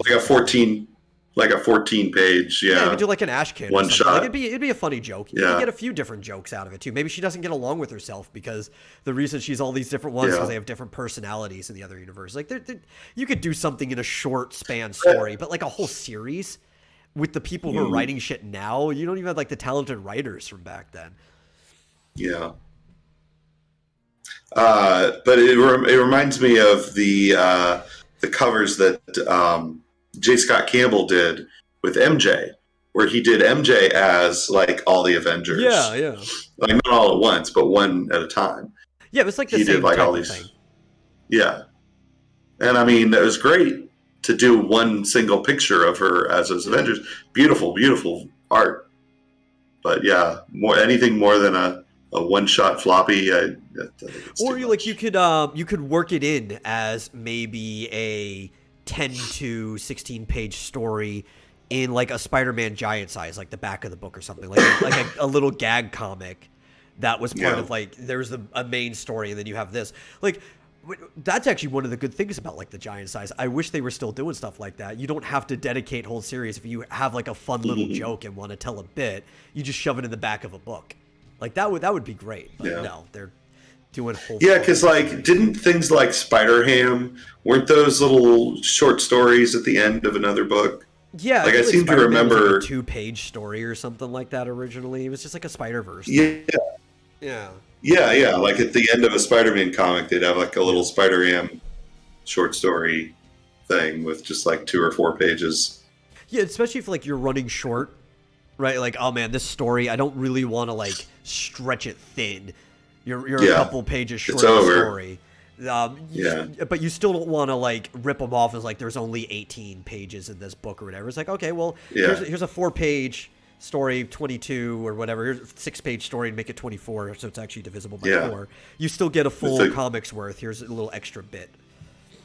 like a 14 page, you could do like an Ash Kid one shot. Like it'd be a funny joke. You could get a few different jokes out of it too. Maybe she doesn't get along with herself because the reason she's all these different ones because they have different personalities in the other universe. Like you could do something in a short span story, but like a whole series with the people who are writing shit now, you don't even have like the talented writers from back then. Yeah. But it reminds me of the covers that J. Scott Campbell did with MJ, where he did MJ as like all the Avengers. Yeah. Like not all at once, but one at a time. Yeah, it was like the He same did like type all of these. thing. Yeah, and I mean it was great to do one single picture of her as those Avengers. Beautiful, beautiful art. But yeah, anything more than a one-shot floppy. I think it's Or too like much. you could work it in as maybe a 10 to 16 page story in like a Spider-Man giant size, like the back of the book or something, like a little gag comic that was part of like there's a main story and then you have this. Like that's actually one of the good things about like the giant size. I wish they were still doing stuff like that. You don't have to dedicate whole series. If you have like a fun little joke and want to tell a bit, you just shove it in the back of a book. Like that would be great. But no, they're doing whole. Yeah, because like didn't things like Spider-Ham, weren't those little short stories at the end of another book? Yeah, like I seem to Spider-Man was remember like a 2-page story or something like that originally. It was just like a Spider-Verse. Yeah. Like at the end of a Spider-Man comic, they'd have like a little Spider-Ham short story thing with just like 2 or 4 pages. Yeah, especially if like you're running short, right? Like, oh man, this story, I don't really want to like stretch it thin. You're a couple pages short of the story. But you still don't want to like rip them off as like there's only 18 pages in this book or whatever. It's like, okay, well, here's a 4-page story, 22 or whatever. Here's a 6-page story and make it 24, so it's actually divisible by 4. You still get a full comic's worth. Here's a little extra bit.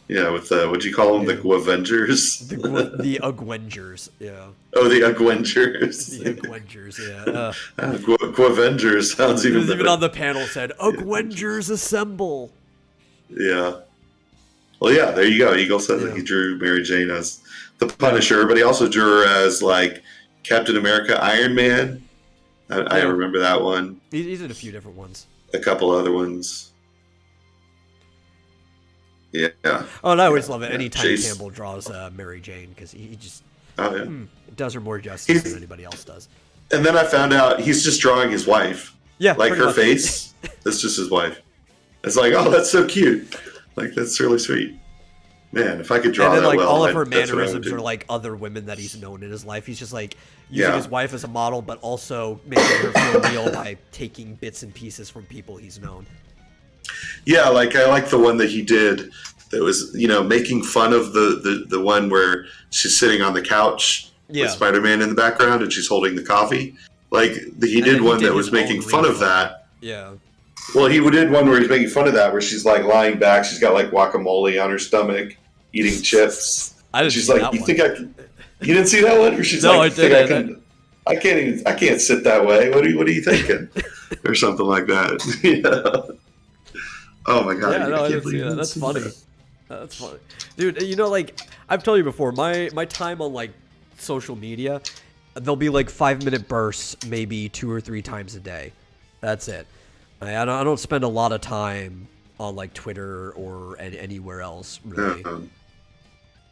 Yeah, with what'd you call them? The Avengers? The Avengers, yeah. Oh, the Avengers. The Avengers, yeah. Avengers sounds even better. Even on the panel said, Avengers assemble. Yeah. Well, yeah, there you go. Eagle said that he drew Mary Jane as the Punisher, but he also drew her as like Captain America, Iron Man. I remember that one. He did a few different ones. A couple other ones. Yeah. Oh, and I always love it anytime Campbell draws Mary Jane because he just does her more justice than anybody else does. And then I found out he's just drawing his wife. Yeah. Like her face, that's just his wife. It's like, oh, that's so cute. Like, that's really sweet. Man, if I could draw and then, that like, well, all of her mannerisms are like other women that he's known in his life. He's just like using his wife as a model, but also making her feel real by taking bits and pieces from people he's known. Yeah, like I like the one that he did that was, making fun of the one where she's sitting on the couch with Spider-Man in the background and she's holding the coffee. Like, he did one that was making fun of that. Yeah. Well, he did one where he's making fun of that, where she's like lying back, she's got like guacamole on her stomach, eating chips. I didn't she's see like, that you one. think you didn't see that one? Or she's no, like, I didn't. I can't sit that way. What are you thinking? Or something like that. Oh my god! Yeah, no, I didn't see that. That's funny. That's funny, dude. Like I've told you before, my time on like social media, there'll be like 5-minute bursts, maybe 2 or 3 times a day. That's it. I don't spend a lot of time on like Twitter or anywhere else really.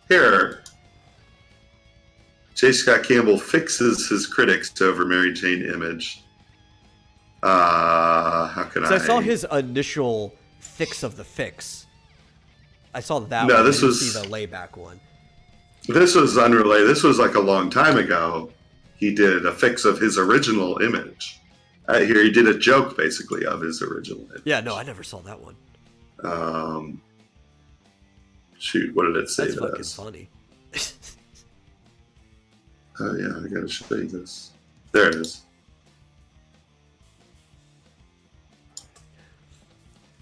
Here, J. Scott Campbell fixes his critics over Mary Jane image. How can I? I saw his initial fix of the fix. I saw that one. No, this was see the layback one. This was unrelated. This was like a long time ago. He did a fix of his original image. Here he did a joke basically of his original image. Yeah, no, I never saw that one. Shoot, what did it say? That's fucking funny. Oh yeah, I gotta show you this. There it is.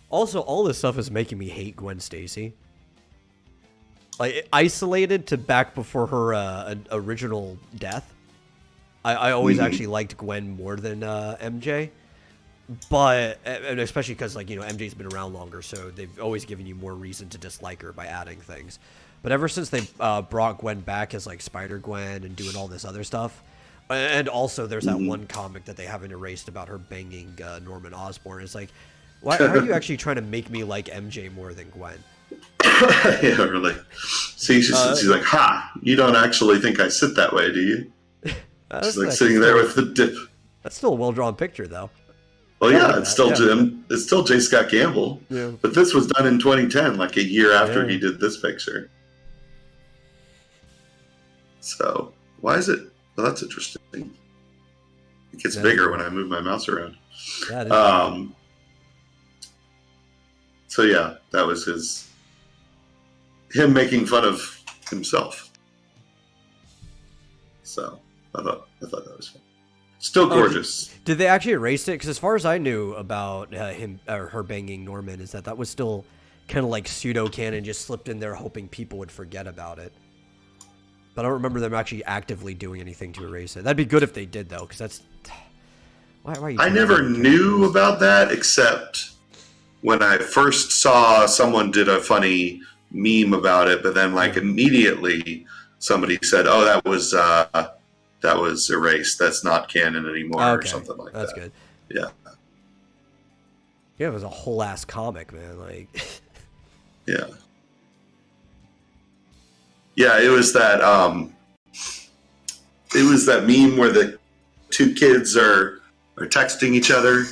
Also, all this stuff is making me hate Gwen Stacy. Like, isolated to back before her original death, I always actually liked Gwen more than MJ. But, and especially because, like, MJ's been around longer, so they've always given you more reason to dislike her by adding things. But ever since they brought Gwen back as, like, Spider-Gwen and doing all this other stuff, and also there's that one comic that they haven't erased about her banging Norman Osborn. It's like, why are you actually trying to make me like MJ more than Gwen? Yeah, really. See, she's like, ha, you don't actually think I sit that way, do you? She's like sitting there with the dip. That's still a well-drawn picture, though. Well, yeah, it's still Jim. It's still J. Scott Campbell. Yeah. But this was done in 2010, like a year after he did this picture. So, why is it? Well, that's interesting. It gets bigger when I move my mouse around. So yeah, that was him making fun of himself. So I thought that was fun. Still gorgeous. Did they actually erase it? Because as far as I knew about him or her banging Norman, is that was still kind of like pseudo canon, just slipped in there, hoping people would forget about it. But I don't remember them actually actively doing anything to erase it. That'd be good if they did, though, because that's why are you? I never knew about that except when I first saw someone did a funny meme about it, but then like immediately somebody said, "Oh, that was erased. That's not canon anymore," or something like that. That's good. Yeah. Yeah, it was a whole ass comic, man. Like. Yeah. Yeah, it was that meme where the two kids are texting each other,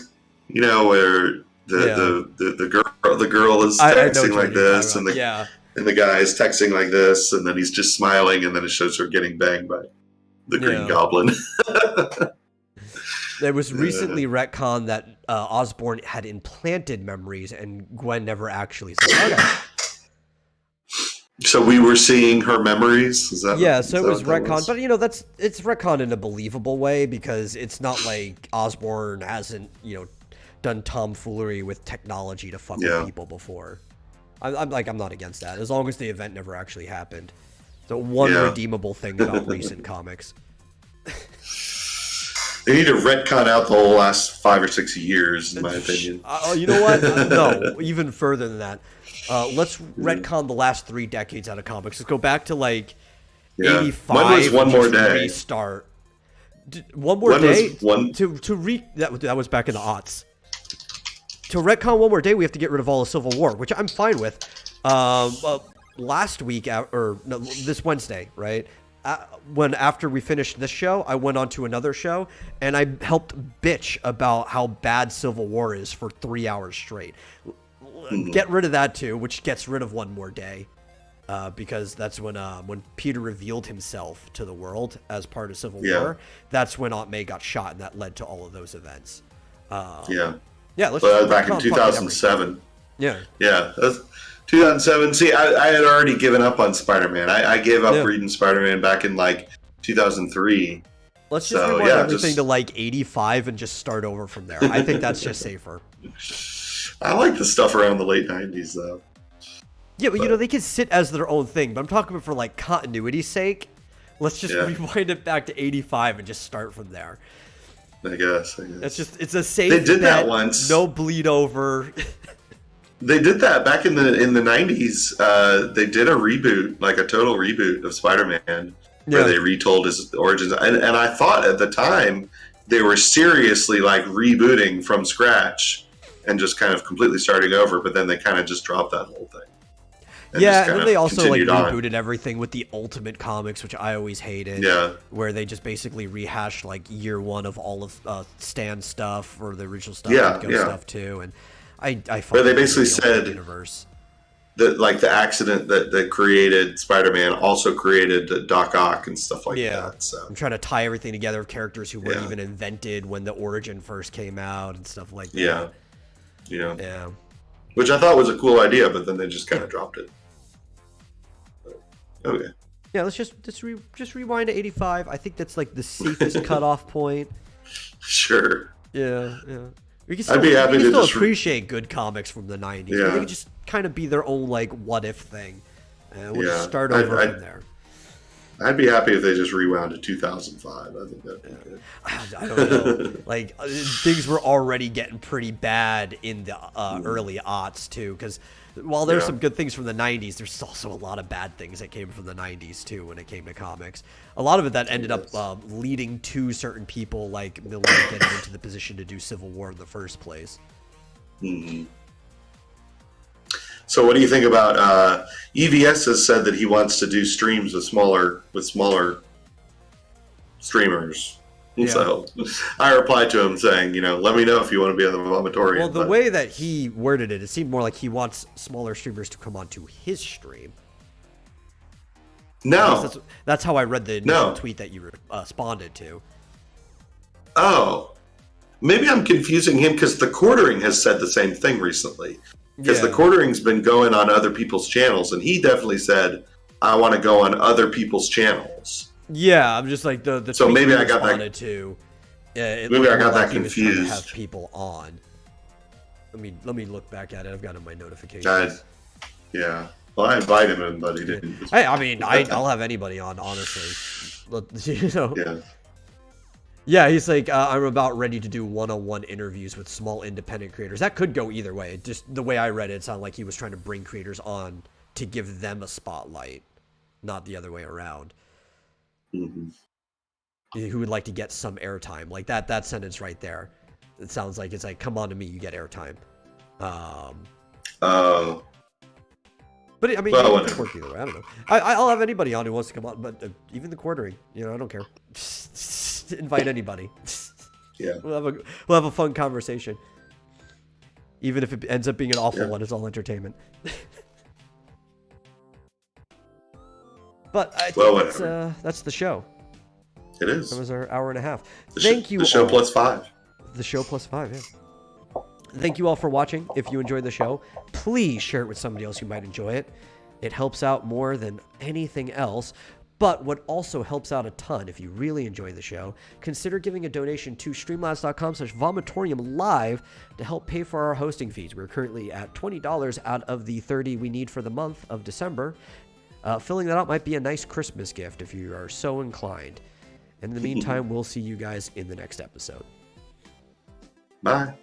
you know, where the girl is texting like this and the guy is texting like this, and then he's just smiling, and then it shows her getting banged by the Green Goblin. There was recently retconned that Osborn had implanted memories and Gwen never actually said, okay. So we were seeing her memories? Is that so it was retconned, but you know, it's retconned in a believable way because it's not like Osborn hasn't, you know, done tomfoolery with technology to fuck with people before. I'm not against that as long as the event never actually happened. The one redeemable thing about recent comics. They need to retcon out the whole last 5 or 6 years, in my opinion. You know what? No, even further than that. Let's retcon the last 3 decades out of comics. Let's go back to like 85. When was One More Day? Restart. One More Day? That was back in the aughts. To retcon One More Day, we have to get rid of all of Civil War, which I'm fine with. Last week, this Wednesday, right? After we finished this show, I went on to another show, and I helped bitch about how bad Civil War is for 3 hours straight. Get rid of that too, which gets rid of One More Day, because that's when Peter revealed himself to the world as part of Civil War. That's when Aunt May got shot, and that led to all of those events. Let's back in 2007. Yeah. 2007. See, I had already given up on Spider-Man. I gave up reading Spider-Man back in like 2003. Let's just rewind everything to like 85 and just start over from there. I think that's just safer. I like the stuff around the late 90s, though. Yeah, but you know, they can sit as their own thing. But I'm talking about for like continuity's sake. Let's just rewind it back to 85 and just start from there. I guess. It's a safe They did that once. No bleed over. They did that back in the 90s. They did a reboot, like a total reboot of Spider-Man, where they retold his origins. And I thought at the time they were seriously like rebooting from scratch and just kind of completely starting over. But then they kind of just dropped that whole thing. And then they also like rebooted everything with the Ultimate Comics, which I always hated. Yeah, where they just basically rehashed like year one of all of Stan's stuff or the original stuff, stuff too, and I where they basically said universe. That like the accident that created Spider-Man also created Doc Ock and stuff like that. So I'm trying to tie everything together of characters who weren't even invented when the origin first came out and stuff like that. Yeah. Which I thought was a cool idea, but then they just kind of dropped it. Okay. Yeah, let's just rewind to 85. I think that's like the safest cutoff point. Sure. Yeah. We can I'd be happy to still appreciate good comics from the 90s. Yeah. They can just kind of be their own like what if thing. And we'll just start over from there. I'd be happy if they just rewound to 2005. I think that'd be good. I don't know. Like things were already getting pretty bad in the early aughts too, because while there's some good things from the 90s, there's also a lot of bad things that came from the 90s too when it came to comics. A lot of it that ended up leading to certain people like Miller getting into the position to do Civil War in the first place. Mm-hmm. So what do you think about EVS has said that he wants to do streams with smaller streamers. Yeah. So I replied to him saying, let me know if you want to be on the Vomitorium. Well, the way that he worded it, it seemed more like he wants smaller streamers to come onto his stream. No. That's how I read the initial tweet that you responded to. Oh. Maybe I'm confusing him because the Quartering has said the same thing recently. Because the Quartering's been going on other people's channels, and he definitely said, I want to go on other people's channels. Yeah, I'm just like the so tweet maybe you I got that. To. Maybe I got that confused. To have people on. Let me look back at it. I've got it in my notifications. Yeah. Well, I invited him, but he didn't. I'll have anybody on, honestly. Yeah. Yeah, he's like, I'm about ready to do one-on-one interviews with small independent creators. That could go either way. Just the way I read it, it sounded like he was trying to bring creators on to give them a spotlight, not the other way around. Mm-hmm. Who would like to get some airtime. Like that sentence right there. It sounds like it's like, come on to me, you get airtime. But it could work either way. I don't know. I'll have anybody on who wants to come on, but even the Quartering, I don't care. Invite anybody. Yeah, we'll have a fun conversation. Even if it ends up being an awful one, it's all entertainment. But I think that's the show. It is. That was our hour and a half. Thank you. The show plus 5. The show plus 5. Yeah. Thank you all for watching. If you enjoyed the show, please share it with somebody else who might enjoy it. It helps out more than anything else. But what also helps out a ton, if you really enjoy the show, consider giving a donation to streamlabs.com/vomitorium live to help pay for our hosting fees. We're currently at $20 out of the $30 we need for the month of December. Filling that out might be a nice Christmas gift if you are so inclined. And in the meantime, we'll see you guys in the next episode. Bye.